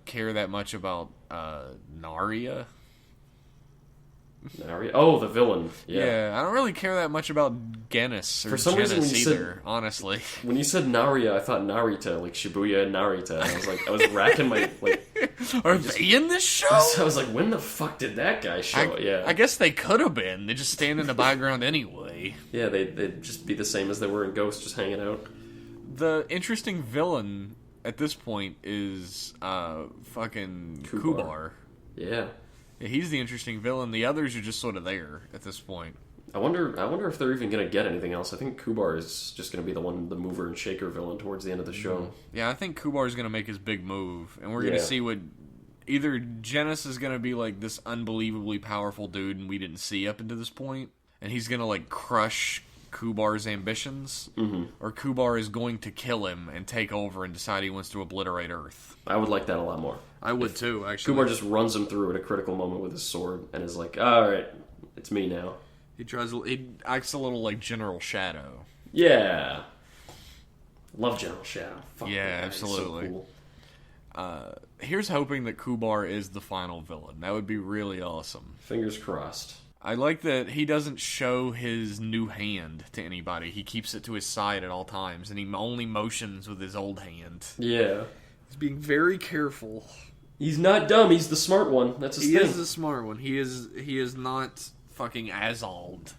Speaker 1: care that much about Naria.
Speaker 2: Naria? Oh, the villain. Yeah.
Speaker 1: I don't really care that much about Genis or
Speaker 2: For some reason, when you
Speaker 1: either, honestly.
Speaker 2: When you said Naria, I thought Narita, like Shibuya and Narita. And I was racking my...
Speaker 1: Are they in this show?
Speaker 2: I was like, when the fuck did that guy show?
Speaker 1: I guess they could have been. They just stand in the background anyway.
Speaker 2: Yeah, they'd just be the same as they were in Ghost, just hanging out.
Speaker 1: The interesting villain at this point is fucking Kubar.
Speaker 2: Yeah.
Speaker 1: He's the interesting villain. The others are just sort of there at this point.
Speaker 2: I wonder if they're even going to get anything else. I think Kubar is just going to be the mover and shaker villain towards the end of the show.
Speaker 1: Yeah, I think Kubar is going to make his big move, and we're going to see what... Either Genis is going to be this unbelievably powerful dude and we didn't see up until this point, and he's going to crush Kubar's ambitions, or Kubar is going to kill him and take over and decide he wants to obliterate Earth.
Speaker 2: I would like that a lot more.
Speaker 1: I would too, actually.
Speaker 2: Kubar just runs him through at a critical moment with his sword and is like, alright, it's me now.
Speaker 1: He acts a little like General Shadow.
Speaker 2: Yeah. Love General Shadow. Fuck
Speaker 1: yeah,
Speaker 2: that.
Speaker 1: absolutely.
Speaker 2: So cool.
Speaker 1: Here's hoping that Kubar is the final villain. That would be really awesome.
Speaker 2: Fingers crossed.
Speaker 1: I like that he doesn't show his new hand to anybody. He keeps it to his side at all times, and he only motions with his old hand.
Speaker 2: Yeah.
Speaker 1: He's being very careful.
Speaker 2: He's not dumb. He's the smart one. That's his thing.
Speaker 1: He is the smart one. He is not fucking Azald.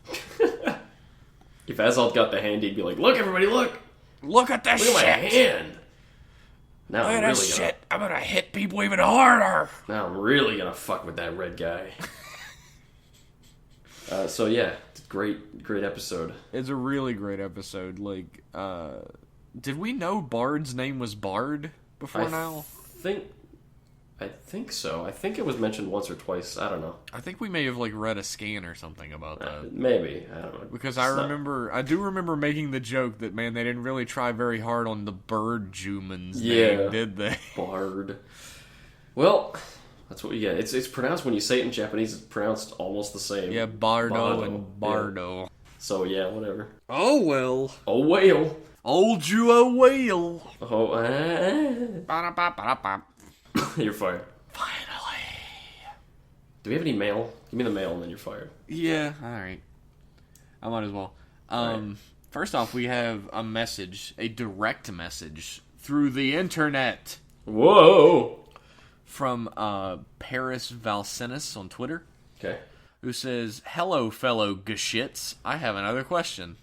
Speaker 2: If Azald got the hand, he'd be like, look, everybody, look!
Speaker 1: Look at this shit!
Speaker 2: Look at my hand! Now
Speaker 1: Look at this shit! I'm gonna hit people even harder!
Speaker 2: Now I'm really gonna fuck with that red guy. So yeah, great episode.
Speaker 1: It's a really great episode. Like, did we know Bard's name was Bard before now?
Speaker 2: I think so. I think it was mentioned once or twice. I don't know. I
Speaker 1: think we may have like read a scan or something about that.
Speaker 2: Maybe. I don't know.
Speaker 1: Because I do remember making the joke that, man, they didn't really try very hard on the bird Juman's name, did they?
Speaker 2: Bard. Well, that's what you get. It's pronounced, when you say it in Japanese, it's pronounced almost the same.
Speaker 1: Yeah, Bardo and Bardo.
Speaker 2: Yeah. So yeah, whatever.
Speaker 1: Oh well.
Speaker 2: Oh whale.
Speaker 1: Old you a whale.
Speaker 2: Oh. You're fired.
Speaker 1: Finally.
Speaker 2: Do we have any mail? Give me the mail and then you're fired.
Speaker 1: Yeah, alright. I might as well. Right. First off, we have a message, a direct message, through the internet.
Speaker 2: Whoa!
Speaker 1: From Paris Valsinis on Twitter.
Speaker 2: Okay.
Speaker 1: Who says, hello, fellow gashits. I have another question.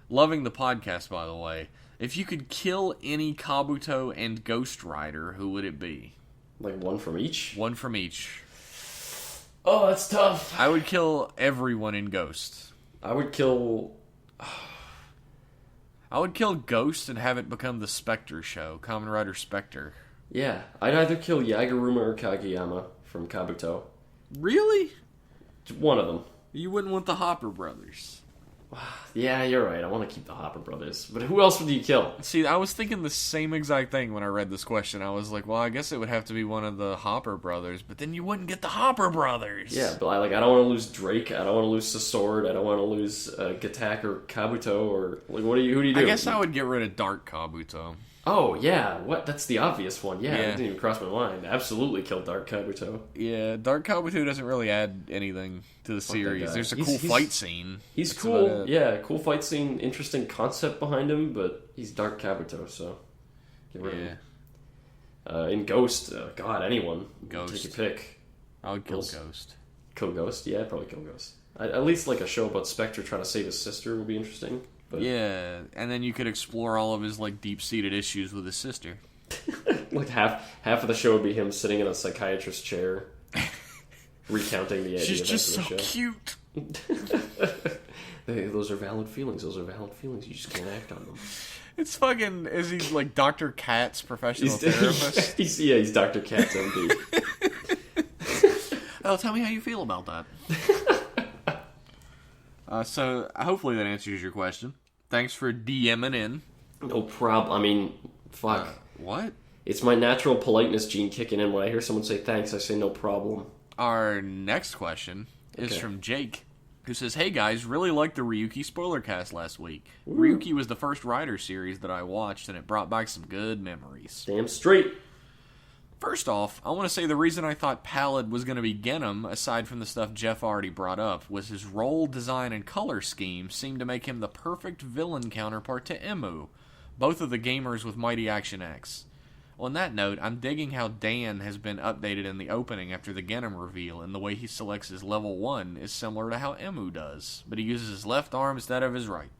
Speaker 1: Loving the podcast, by the way. If you could kill any Kabuto and Ghost Rider, who would it be?
Speaker 2: Like one from each?
Speaker 1: One from each.
Speaker 2: Oh, that's tough.
Speaker 1: I would kill everyone in Ghost.
Speaker 2: I would kill
Speaker 1: Ghost and have it become the Spectre show. Kamen Rider Spectre.
Speaker 2: Yeah. I'd either kill Yagaruma or Kageyama from Kabuto.
Speaker 1: Really?
Speaker 2: One of them.
Speaker 1: You wouldn't want the Hopper brothers.
Speaker 2: Yeah, you're right. I want to keep the Hopper brothers. But who else would you kill?
Speaker 1: See, I was thinking the same exact thing when I read this question. I was like, well, I guess it would have to be one of the Hopper brothers, but then you wouldn't get the Hopper brothers.
Speaker 2: Yeah, but I don't want to lose Drake. I don't want to lose Sword. I don't want to lose Gatak or Kabuto or like who do you do?
Speaker 1: I guess I would get rid of Dark Kabuto.
Speaker 2: Oh, yeah. What? That's the obvious one. Yeah, it didn't even cross my mind. Absolutely kill Dark Kabuto.
Speaker 1: Yeah, Dark Kabuto doesn't really add anything to the series. There's a cool fight scene.
Speaker 2: He's cool. Yeah, cool fight scene. Interesting concept behind him, but he's Dark Kabuto, so get rid of him. In Ghost, God, anyone.
Speaker 1: Ghost.
Speaker 2: Take your pick.
Speaker 1: I would kill Ghost.
Speaker 2: Kill Ghost? Yeah, I'd probably kill Ghost. At least like a show about Spectre trying to save his sister would be interesting. But
Speaker 1: yeah, and then you could explore all of his like deep-seated issues with his sister.
Speaker 2: Like half of the show would be him sitting in a psychiatrist's chair, recounting the
Speaker 1: She's
Speaker 2: events
Speaker 1: just
Speaker 2: of the
Speaker 1: so
Speaker 2: show.
Speaker 1: Cute.
Speaker 2: Hey, those are valid feelings. You just can't act on them.
Speaker 1: It's fucking. Is he like Dr. Katz, professional therapist?
Speaker 2: He's Dr. Katz, MD.
Speaker 1: Oh, tell me how you feel about that. So, hopefully that answers your question. Thanks for DMing in.
Speaker 2: No problem. I mean, fuck.
Speaker 1: What?
Speaker 2: It's my natural politeness gene kicking in. When I hear someone say thanks, I say no problem.
Speaker 1: Our next question is from Jake, who says, hey guys, really liked the Ryuki spoiler cast last week. Ooh. Ryuki was the first Rider series that I watched, and it brought back some good memories.
Speaker 2: Damn straight.
Speaker 1: First off, I want to say the reason I thought Pallid was going to be Genom, aside from the stuff Jeff already brought up, was his role, design, and color scheme seemed to make him the perfect villain counterpart to Emu, both of the gamers with Mighty Action X. On that note, I'm digging how Dan has been updated in the opening after the Genom reveal, and the way he selects his level 1 is similar to how Emu does, but he uses his left arm instead of his right.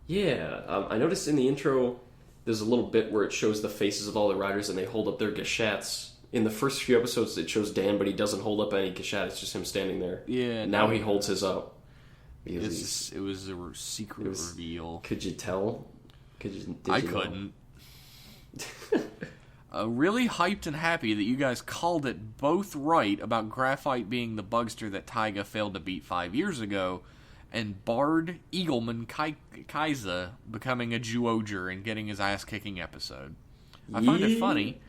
Speaker 2: Yeah, I noticed in the intro there's a little bit where it shows the faces of all the riders and they hold up their gashats. In the first few episodes it shows Dan, but he doesn't hold up any gashat, it's just him standing there.
Speaker 1: Yeah.
Speaker 2: Now he holds his up.
Speaker 1: It was a secret reveal.
Speaker 2: Could you tell?
Speaker 1: I couldn't. Really hyped and happy that you guys called it both right about Graphite being the bugster that Taiga failed to beat 5 years ago, and Bard Eagleman Kaiza becoming a Zyuohger and getting his ass-kicking episode. I find it funny.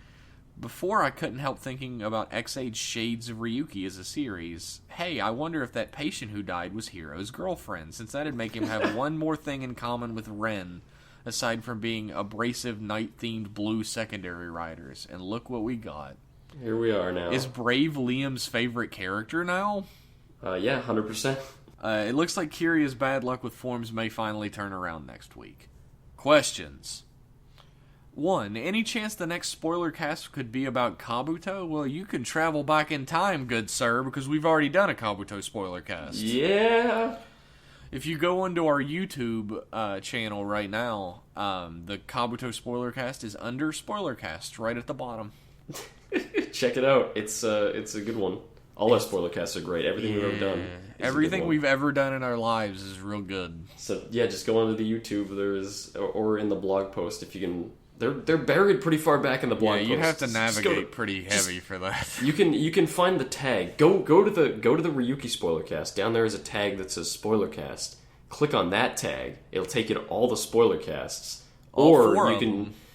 Speaker 1: Before, I couldn't help thinking about X-Age Shades of Ryuki as a series. Hey, I wonder if that patient who died was Hiro's girlfriend, since that'd make him have one more thing in common with Ren, aside from being abrasive night-themed blue secondary riders. And look what we got.
Speaker 2: Here we are now.
Speaker 1: Is Brave Liam's favorite character now?
Speaker 2: Yeah, 100%.
Speaker 1: It looks like Kiria's bad luck with forms may finally turn around next week. Questions. 1. Any chance the next spoiler cast could be about Kabuto? Well, you can travel back in time, good sir, because we've already done a Kabuto spoiler cast.
Speaker 2: Yeah.
Speaker 1: If you go onto our YouTube channel right now, the Kabuto spoiler cast is under spoiler cast, right at the bottom.
Speaker 2: Check it out. It's a good one. All our spoiler casts are great. Everything we've ever done.
Speaker 1: Everything we've ever done in our lives is real good.
Speaker 2: So yeah, just go onto the YouTube. There's or in the blog post if you can. They're buried pretty far back in the blog post.
Speaker 1: Yeah, you'd have to navigate pretty heavy for that.
Speaker 2: You can find the tag. Go to the Ryuki spoiler cast. Down there is a tag that says spoiler cast. Click on that tag. It'll take you to all the spoiler casts. Or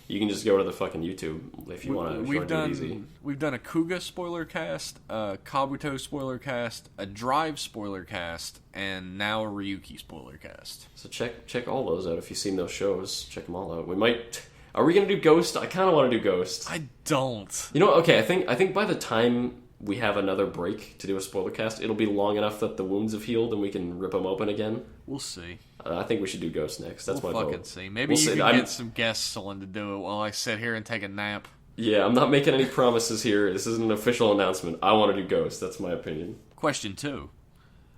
Speaker 2: you can just go to the fucking YouTube if you want to. We've done
Speaker 1: a Kuga spoiler cast, a Kabuto spoiler cast, a Drive spoiler cast, and now a Ryuki spoiler cast.
Speaker 2: So check all those out if you've seen those shows. Check them all out. We might. Are we gonna do Ghost? I kind of want to do Ghost.
Speaker 1: I don't.
Speaker 2: You know, okay. I think by the time we have another break to do a spoiler cast, it'll be long enough that the wounds have healed and we can rip them open again.
Speaker 1: We'll see.
Speaker 2: I think we should do Ghost next. That's my vote.
Speaker 1: We'll fucking see. Maybe you can get some guests on to do it while I sit here and take a nap.
Speaker 2: Yeah, I'm not making any promises here. This isn't an official announcement. I want to do Ghost. That's my opinion.
Speaker 1: Question 2.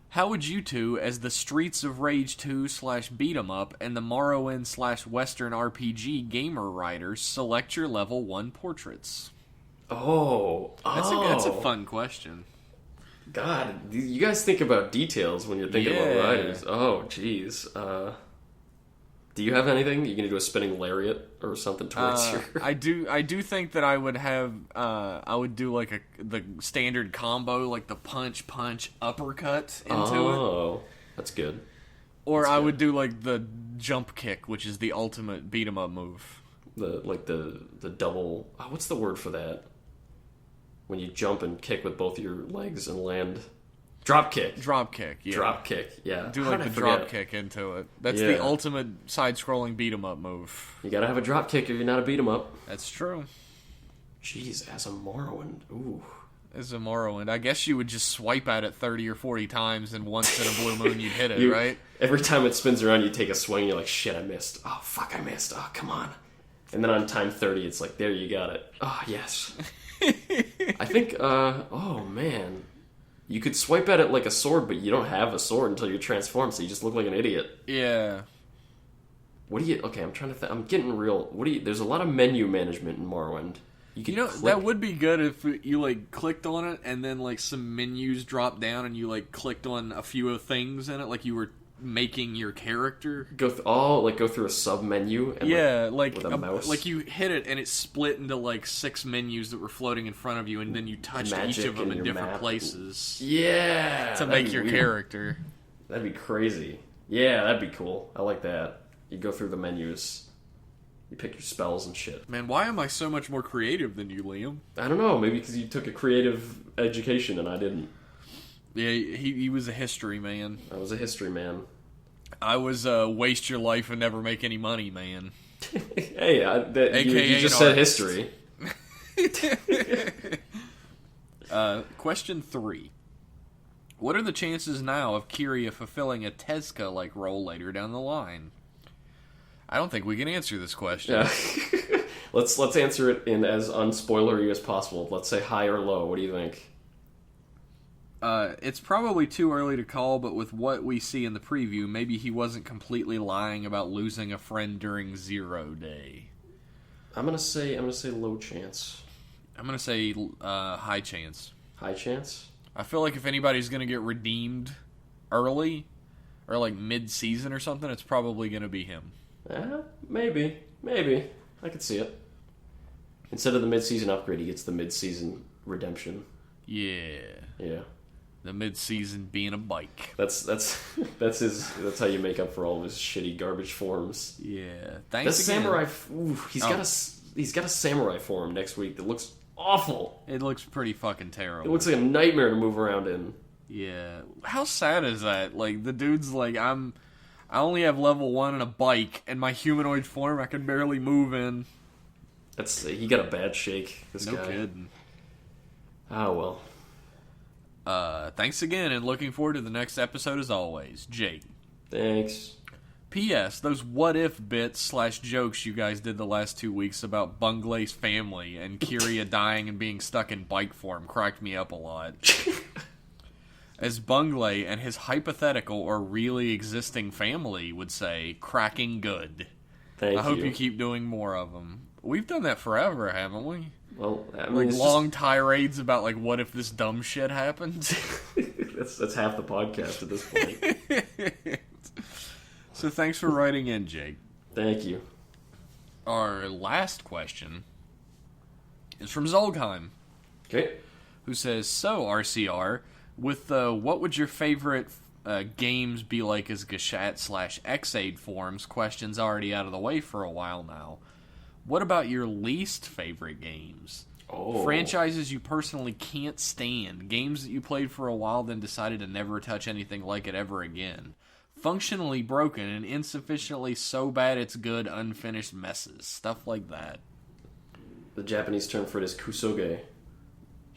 Speaker 1: How would you two, as the Streets of Rage 2 / Beat 'em Up and the Morrowind / Western RPG gamer writers select your level 1 portraits? That's a fun question.
Speaker 2: God, you guys think about details when you're thinking about riders. Oh, jeez. Do you have anything? You gonna do a spinning lariat or something towards your?
Speaker 1: I do think that I would have. I would do like the standard combo, like the punch uppercut into it.
Speaker 2: Oh, that's good.
Speaker 1: Or I would do like the jump kick, which is the ultimate beat 'em up move.
Speaker 2: The double. Oh, what's the word for that? When you jump and kick with both your legs and land. Drop kick. Yeah. Drop kick, yeah.
Speaker 1: Do like the drop kick into it. That's the ultimate side-scrolling beat-em-up move.
Speaker 2: You gotta have a drop kick if you're not a beat-em-up.
Speaker 1: That's true.
Speaker 2: Jeez, as a Morrowind. Ooh.
Speaker 1: As a Morrowind. I guess you would just swipe at it 30 or 40 times, and once in a blue moon you'd hit it, right?
Speaker 2: Every time it spins around, you take a swing, and you're like, shit, I missed. Oh, fuck, I missed. Oh, come on. And then on time 30, it's like, there, you got it. Oh, yes. I think, oh, man. You could swipe at it like a sword, but you don't have a sword until you're transformed, so you just look like an idiot.
Speaker 1: Yeah.
Speaker 2: What do you... Okay, I'm trying to think. I'm getting real... There's a lot of menu management in Morrowind.
Speaker 1: That would be good if you, like, clicked on it, and then, like, some menus dropped down, and you, like, clicked on a few things in it, like you were making your character.
Speaker 2: Go through a sub-menu? And with a mouse?
Speaker 1: Like, you hit it, and it split into, like, 6 menus that were floating in front of you, and then you touched each of them in different places.
Speaker 2: Yeah!
Speaker 1: To make your character.
Speaker 2: That'd be crazy. Yeah, that'd be cool. I like that. You go through the menus. You pick your spells and shit.
Speaker 1: Man, why am I so much more creative than you, Liam?
Speaker 2: I don't know. Maybe because you took a creative education and I didn't.
Speaker 1: Yeah, he was a history man.
Speaker 2: I was a history man.
Speaker 1: I was waste your life and never make any money, man.
Speaker 2: Hey, you just said history.
Speaker 1: Question 3. What are the chances now of Kiria fulfilling a Tezuka-like role later down the line? I don't think we can answer this question.
Speaker 2: Yeah. Let's answer it in as unspoilery as possible. Let's say high or low. What do you think?
Speaker 1: It's probably too early to call, but with what we see in the preview, maybe he wasn't completely lying about losing a friend during 0 Day.
Speaker 2: I'm gonna say low chance.
Speaker 1: I'm gonna say high chance.
Speaker 2: High chance?
Speaker 1: I feel like if anybody's gonna get redeemed early, or like mid-season or something, it's probably gonna be him.
Speaker 2: Maybe. I could see it. Instead of the mid-season upgrade, he gets the mid-season redemption.
Speaker 1: Yeah.
Speaker 2: Yeah.
Speaker 1: The mid-season being a bike.
Speaker 2: That's how you make up for all of his shitty garbage forms.
Speaker 1: Yeah.
Speaker 2: Thanks again. Samurai. He's got a samurai form next week that looks awful.
Speaker 1: It looks pretty fucking terrible.
Speaker 2: It looks like a nightmare to move around in.
Speaker 1: Yeah. How sad is that? Like, the dude's like, I only have level 1 and a bike, and my humanoid form I can barely move in.
Speaker 2: He got a bad shake, this guy.
Speaker 1: No kidding.
Speaker 2: Oh, well.
Speaker 1: Thanks again, and looking forward to the next episode as always. Jake.
Speaker 2: Thanks.
Speaker 1: P.S. Those what-if bits / jokes you guys did the last 2 weeks about Bunglay's family and Kiria dying and being stuck in bike form cracked me up a lot. As Bunglay and his hypothetical or really existing family would say, cracking good.
Speaker 2: Thank you.
Speaker 1: I hope you keep doing more of them. We've done that forever, haven't we?
Speaker 2: Well, I mean,
Speaker 1: like long tirades about like what if this dumb shit happens.
Speaker 2: that's half the podcast at this point.
Speaker 1: So thanks for writing in, Jake.
Speaker 2: Thank you.
Speaker 1: Our last question is from Zyuohger.
Speaker 2: Okay.
Speaker 1: Who says, so RCR, with what would your favorite games be like as Gashat / Xaid forms? Questions already out of the way for a while now. What about your least favorite games?
Speaker 2: Oh.
Speaker 1: Franchises you personally can't stand. Games that you played for a while then decided to never touch anything like it ever again. Functionally broken and insufficiently so bad it's good unfinished messes. Stuff like that.
Speaker 2: The Japanese term for it is kusoge.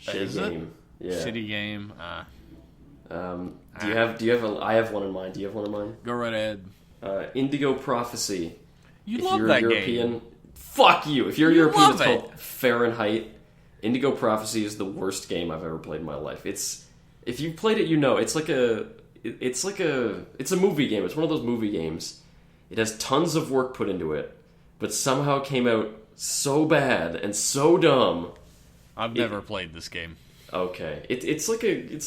Speaker 2: Shitty game. Yeah.
Speaker 1: Shitty game.
Speaker 2: Do you have I have one in mind. Do you have one in mind?
Speaker 1: Go right ahead.
Speaker 2: Indigo Prophecy.
Speaker 1: You love that
Speaker 2: European,
Speaker 1: game.
Speaker 2: Fuck you. If you're European, it's
Speaker 1: it.
Speaker 2: called Fahrenheit. Indigo Prophecy is the worst game I've ever played in my life. If you've played it, you know it's a movie game. It's one of those movie games. It has tons of work put into it, but somehow came out so bad and so dumb.
Speaker 1: I've never played this game.
Speaker 2: Okay, it's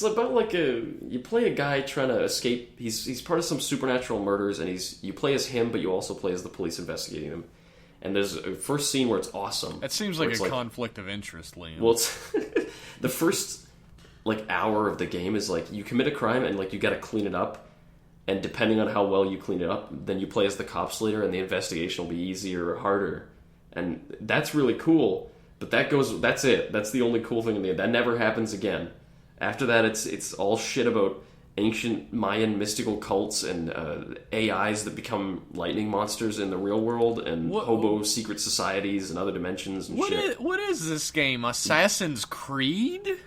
Speaker 2: about you play a guy trying to escape. He's part of some supernatural murders, and you play as him, but you also play as the police investigating him. And there's a first scene where it's awesome.
Speaker 1: That seems like a conflict of interest, Liam.
Speaker 2: Well, it's the first hour of the game is you commit a crime and you got to clean it up, and depending on how well you clean it up, then you play as the cops later, and the investigation will be easier or harder, and that's really cool. But that's it. That's the only cool thing in the game. That never happens again. After that, it's all shit about ancient Mayan mystical cults and AIs that become lightning monsters in the real world, and hobo secret societies and other dimensions and shit.
Speaker 1: What is this game? Assassin's Creed?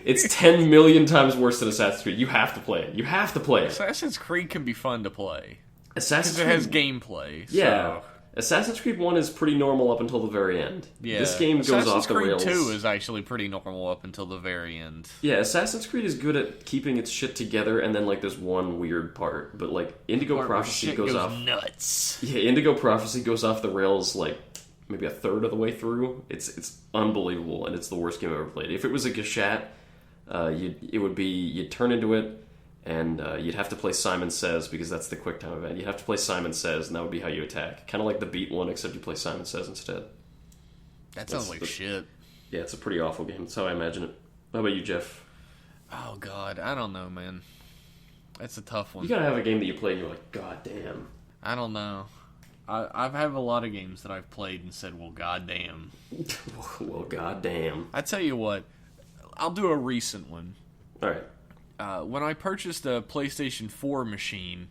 Speaker 2: It's 10 million times worse than Assassin's Creed. You have to play it. You have to play it.
Speaker 1: Assassin's Creed can be fun to play.
Speaker 2: Assassin's
Speaker 1: Creed has gameplay.
Speaker 2: Yeah.
Speaker 1: So.
Speaker 2: Assassin's Creed 1 is pretty normal up until the very end.
Speaker 1: Yeah.
Speaker 2: This game goes off the rails.
Speaker 1: Assassin's Creed 2 is actually pretty normal up until the very end.
Speaker 2: Yeah, Assassin's Creed is good at keeping its shit together, and then there's one weird part. But Indigo Prophecy goes off
Speaker 1: nuts.
Speaker 2: Yeah, Indigo Prophecy goes off the rails maybe a third of the way through. It's unbelievable, and it's the worst game I've ever played. If it was a Gashat, you'd turn into it. And you'd have to play Simon Says, because that's the quick time event. You'd have to play Simon Says, and that would be how you attack. Kind of like the Beat one, except you play Simon Says instead.
Speaker 1: That sounds like shit.
Speaker 2: Yeah, it's a pretty awful game. That's how I imagine it. How about you, Jeff?
Speaker 1: Oh, God. I don't know, man. That's a tough one.
Speaker 2: You gotta have a game that you play and you're like, God damn.
Speaker 1: I don't know. I've had a lot of games that I've played and said, well, goddamn.
Speaker 2: Well, goddamn.
Speaker 1: I tell you what. I'll do a recent one.
Speaker 2: All right.
Speaker 1: When I purchased a PlayStation 4 machine,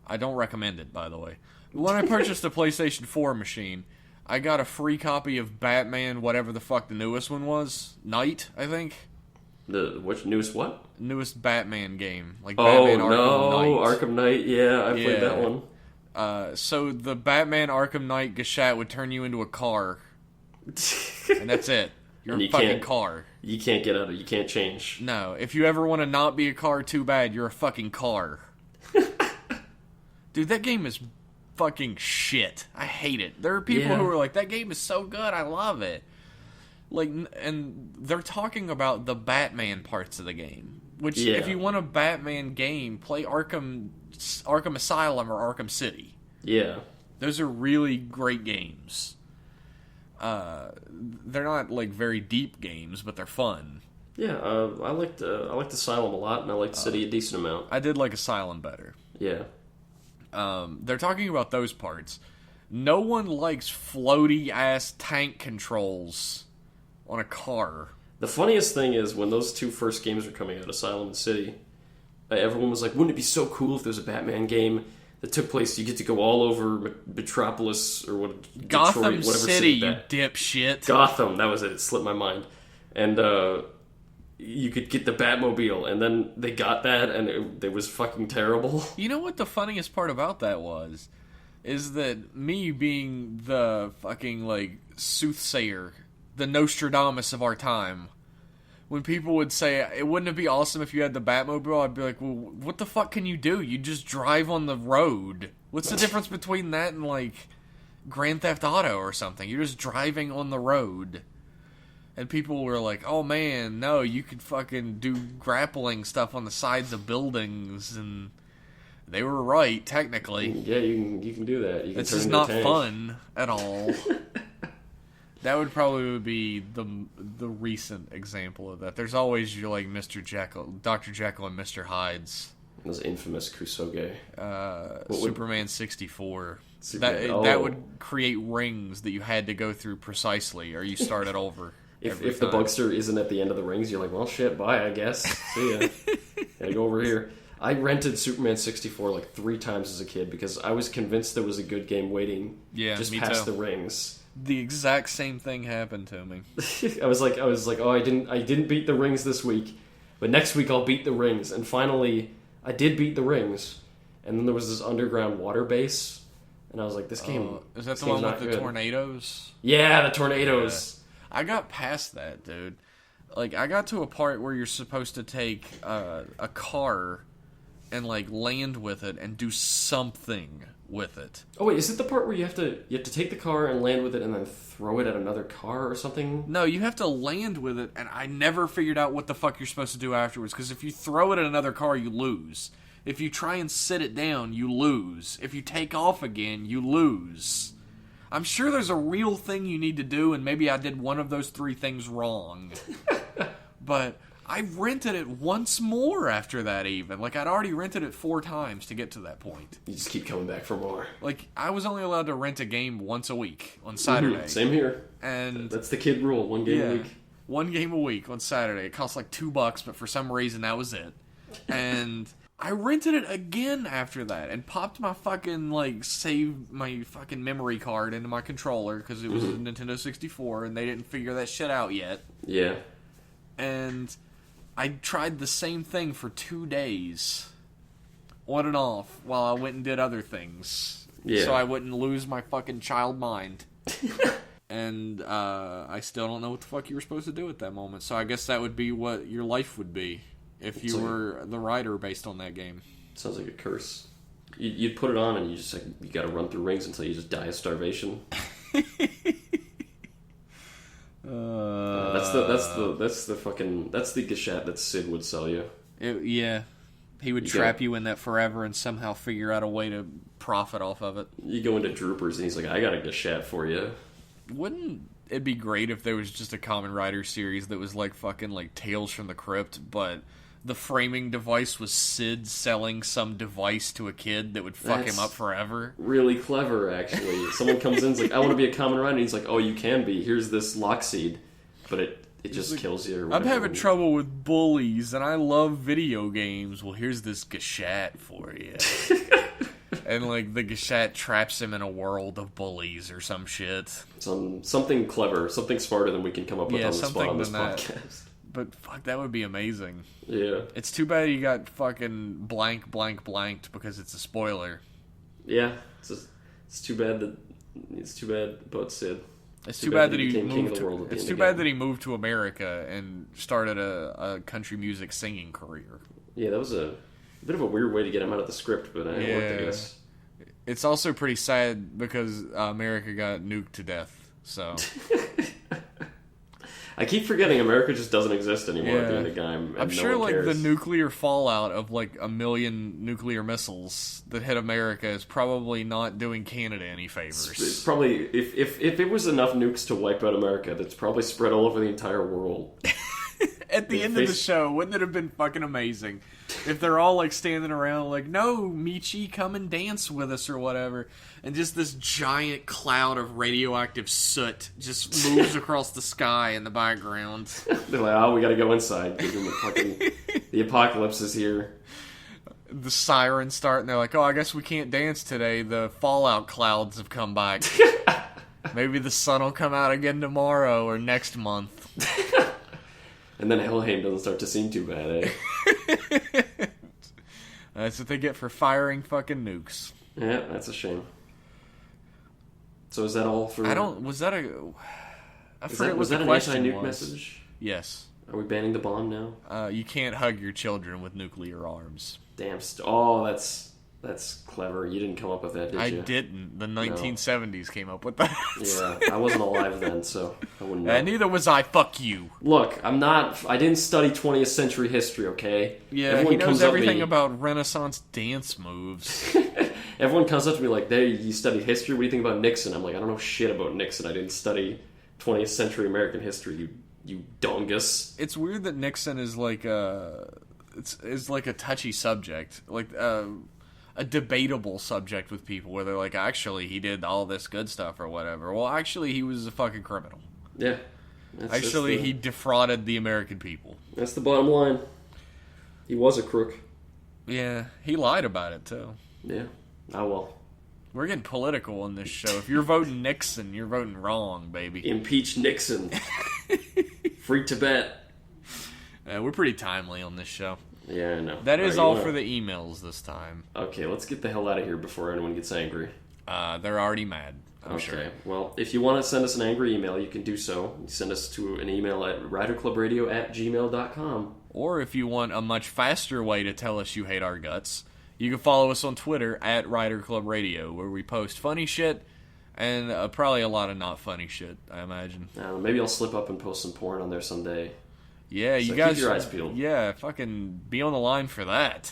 Speaker 1: I don't recommend it, by the way. When I purchased a PlayStation 4 machine, I got a free copy of Batman, whatever the fuck the newest one was. Knight, I think.
Speaker 2: Which newest what?
Speaker 1: Newest Batman game. Batman Arkham Knight.
Speaker 2: Arkham Knight, yeah, I played that one.
Speaker 1: So the Batman Arkham Knight Gashat would turn you into a car. And that's it. You're a fucking car.
Speaker 2: You can't get out of it. You can't change.
Speaker 1: No. If you ever want to not be a car, too bad. You're a fucking car. Dude, that game is fucking shit. I hate it. There are people who are like, that game is so good. I love it. And they're talking about the Batman parts of the game. Which, if you want a Batman game, play Arkham Asylum or Arkham City.
Speaker 2: Yeah.
Speaker 1: Those are really great games. They're not very deep games, but they're fun.
Speaker 2: Yeah, I liked Asylum a lot, and I liked City a decent amount.
Speaker 1: I did like Asylum better.
Speaker 2: Yeah.
Speaker 1: They're talking about those parts. No one likes floaty-ass tank controls on a car.
Speaker 2: The funniest thing is, when those two first games were coming out, Asylum and City, everyone was like, wouldn't it be so cool if there was a Batman game that took place, you get to go all over Metropolis, or what?
Speaker 1: Gotham
Speaker 2: Detroit, whatever
Speaker 1: City, you
Speaker 2: that.
Speaker 1: dipshit.
Speaker 2: Gotham, that was it. It slipped my mind. And you could get the Batmobile, and then they got that, and it was fucking terrible.
Speaker 1: You know what the funniest part about that was? Is that me being the fucking, like, soothsayer, the Nostradamus of our time, when people would say, it wouldn't it be awesome if you had the Batmobile, I'd be like, well, what the fuck can you do? You just drive on the road. What's the difference between that and, like, Grand Theft Auto or something? You're just driving on the road. And people were like, oh man, no, you could fucking do grappling stuff on the sides of buildings, and they were right, technically.
Speaker 2: Yeah, you can do that. You can
Speaker 1: it's just not fun at all. That would probably be the recent example of that. There's always your, like, Mr. Jekyll, Dr. Jekyll and Mr. Hyde's.
Speaker 2: Those infamous Kusoge.
Speaker 1: Superman 64. That would create rings that you had to go through precisely, or you started over.
Speaker 2: If the Bugster isn't at the end of the rings, you're like, well, shit, bye, I guess. See ya. Gotta go over here. I rented Superman 64 like 3 times as a kid because I was convinced there was a good game waiting just past the rings.
Speaker 1: The exact same thing happened to me.
Speaker 2: I was like, oh, I didn't beat the rings this week, but next week I'll beat the rings. And finally, I did beat the rings. And then there was this underground water base, and I was like, this game
Speaker 1: is that the one with the tornadoes?
Speaker 2: Yeah, the tornadoes.
Speaker 1: Yeah. I got past that, dude. Like, I got to a part where you're supposed to take a car and, like, land with it and do something with it.
Speaker 2: Oh wait, is it the part where you have to take the car and land with it and then throw it at another car or something?
Speaker 1: No, you have to land with it, and I never figured out what the fuck you're supposed to do afterwards, because if you throw it at another car, you lose. If you try and sit it down, you lose. If you take off again, you lose. I'm sure there's a real thing you need to do, and maybe I did one of those 3 things wrong. But I rented it once more after that, even. Like, I'd already rented it 4 times to get to that point.
Speaker 2: You just keep coming back for more.
Speaker 1: Like, I was only allowed to rent a game once a week on Saturday.
Speaker 2: Same here.
Speaker 1: And
Speaker 2: that's the kid rule, 1 game a week.
Speaker 1: 1 game a week on Saturday. It cost like $2, but for some reason that was it. And I rented it again after that and popped my fucking, like, save my fucking memory card into my controller because it was a Nintendo 64 and they didn't figure that shit out yet.
Speaker 2: Yeah.
Speaker 1: And I tried the same thing for 2 days, on and off, while I went and did other things.
Speaker 2: Yeah.
Speaker 1: So I wouldn't lose my fucking child mind. And I still don't know what the fuck you were supposed to do at that moment. So I guess that would be what your life would be if you were the writer based on that game.
Speaker 2: Sounds like a curse. You'd put it on and you just like you got to run through rings until you just die of starvation. That's the Gashat that Sid would sell you.
Speaker 1: Yeah, he would trap you in that forever and somehow figure out a way to profit off of it.
Speaker 2: You go into Droopers and he's like, I got a Gashat for you.
Speaker 1: Wouldn't it be great if there was just a Kamen Rider series that was like fucking like Tales from the Crypt, but the framing device was Sid selling some device to a kid that would fuck him up forever?
Speaker 2: Really clever, actually. Someone comes in and is like, I want to be a Kamen Rider, and he's like, oh, you can be. Here's this lock seed. But it just kills you. Or
Speaker 1: I'm having trouble with bullies, and I love video games. Well, here's this Gashat for you. And, like, the Gashat traps him in a world of bullies or some shit.
Speaker 2: Something clever, something smarter than we can come up with on the spot on this podcast.
Speaker 1: But, fuck, that would be amazing.
Speaker 2: Yeah.
Speaker 1: It's too bad you got fucking blanked because it's a spoiler.
Speaker 2: Yeah. It's too bad about Sid.
Speaker 1: It's too bad that he moved. It's too bad that he moved to America and started a country music singing career.
Speaker 2: Yeah, that was a bit of a weird way to get him out of the script, but it worked, I guess.
Speaker 1: It's also pretty sad because America got nuked to death. So
Speaker 2: I keep forgetting America just doesn't exist anymore at the end of Gaim.
Speaker 1: I'm sure like the nuclear fallout of like 1 million nuclear missiles that hit America is probably not doing Canada any favors.
Speaker 2: It's probably if it was enough nukes to wipe out America, that's probably spread all over the entire world.
Speaker 1: At the end of the show, wouldn't it have been fucking amazing if they're all like standing around like, no, Michi, come and dance with us or whatever, and just this giant cloud of radioactive soot just moves across the sky in the background.
Speaker 2: They're like, oh, we gotta go inside. The apocalypse is here.
Speaker 1: The sirens start, and they're like, oh, I guess we can't dance today. The fallout clouds have come back. Maybe the sun will come out again tomorrow or next month.
Speaker 2: And then Helheim doesn't start to seem too bad, eh?
Speaker 1: That's what they get for firing fucking nukes.
Speaker 2: Yeah, that's a shame. So is that all for...
Speaker 1: Was that a... I forget
Speaker 2: was
Speaker 1: what
Speaker 2: that
Speaker 1: the
Speaker 2: an
Speaker 1: question
Speaker 2: anti-nuke
Speaker 1: was.
Speaker 2: message?
Speaker 1: Yes.
Speaker 2: Are we banning the bomb now?
Speaker 1: You can't hug your children with nuclear arms.
Speaker 2: Damn. Oh, that's clever. You didn't come up with that, did you?
Speaker 1: I didn't. The 1970s came up with that.
Speaker 2: Yeah, I wasn't alive then, so I wouldn't know.
Speaker 1: Neither was I. Fuck you.
Speaker 2: Look, I didn't study 20th century history, okay?
Speaker 1: Yeah,
Speaker 2: Everyone
Speaker 1: he knows
Speaker 2: comes up
Speaker 1: everything
Speaker 2: me,
Speaker 1: about Renaissance dance moves.
Speaker 2: Everyone comes up to me like, "There, you studied history? What do you think about Nixon?" I'm like, I don't know shit about Nixon. I didn't study 20th century American history, you dongus.
Speaker 1: It's weird that Nixon is like is like a touchy subject. Like, a debatable subject with people where they're like, actually, he did all this good stuff or whatever. Well, actually, he was a fucking criminal.
Speaker 2: Yeah.
Speaker 1: He defrauded the American people.
Speaker 2: That's the bottom line. He was a crook.
Speaker 1: Yeah, he lied about it, too.
Speaker 2: Yeah. Oh, well.
Speaker 1: We're getting political on this show. If you're voting Nixon, you're voting wrong, baby.
Speaker 2: Impeach Nixon. Free Tibet.
Speaker 1: We're pretty timely on this show.
Speaker 2: Yeah, I know.
Speaker 1: That is all for the emails this time.
Speaker 2: Okay, let's get the hell out of here before anyone gets angry.
Speaker 1: They're already mad, I'm sure.
Speaker 2: Okay, well, if you want to send us an angry email, you can do so. You send us to an email at riderclubradio@gmail.com.
Speaker 1: Or if you want a much faster way to tell us you hate our guts, you can follow us on Twitter at riderclubradio, where we post funny shit and probably a lot of not funny shit, I imagine.
Speaker 2: Maybe I'll slip up and post some porn on there someday.
Speaker 1: Yeah,
Speaker 2: so
Speaker 1: you guys.
Speaker 2: Keep your eyes peeled.
Speaker 1: Yeah, fucking be on the line for that.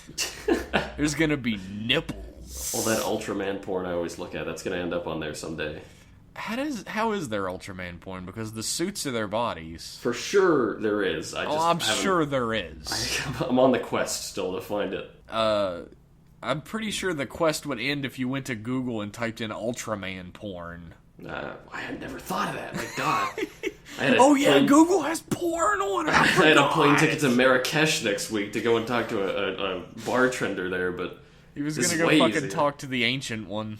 Speaker 1: There's gonna be nipples.
Speaker 2: All that Ultraman porn I always look at, that's gonna end up on there someday.
Speaker 1: How is there Ultraman porn? Because the suits are their bodies.
Speaker 2: For sure there is.
Speaker 1: I'm sure there is.
Speaker 2: I'm on the quest still to find it.
Speaker 1: I'm pretty sure the quest would end if you went to Google and typed in Ultraman porn.
Speaker 2: I had never thought of that. My God.
Speaker 1: Google has porn on it.
Speaker 2: I had a plane ticket to Marrakesh next week to go and talk to a bartender there, but
Speaker 1: he was going to go fucking talk to the ancient one.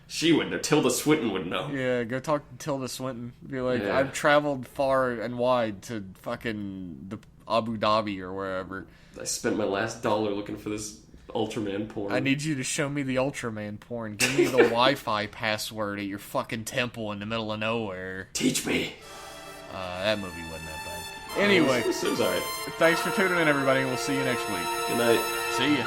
Speaker 2: She wouldn't know. Tilda Swinton would know.
Speaker 1: Yeah, go talk to Tilda Swinton. Be like, I've traveled far and wide to fucking the Abu Dhabi or wherever.
Speaker 2: I spent my last dollar looking for this Ultraman porn.
Speaker 1: I need you to show me the Ultraman porn. Give me the Wi-Fi password at your fucking temple in the middle of nowhere.
Speaker 2: Teach me.
Speaker 1: That movie wasn't that bad. Anyway,
Speaker 2: it was alright.
Speaker 1: Thanks for tuning in, everybody, and we'll see you next week.
Speaker 2: Good night.
Speaker 1: See ya.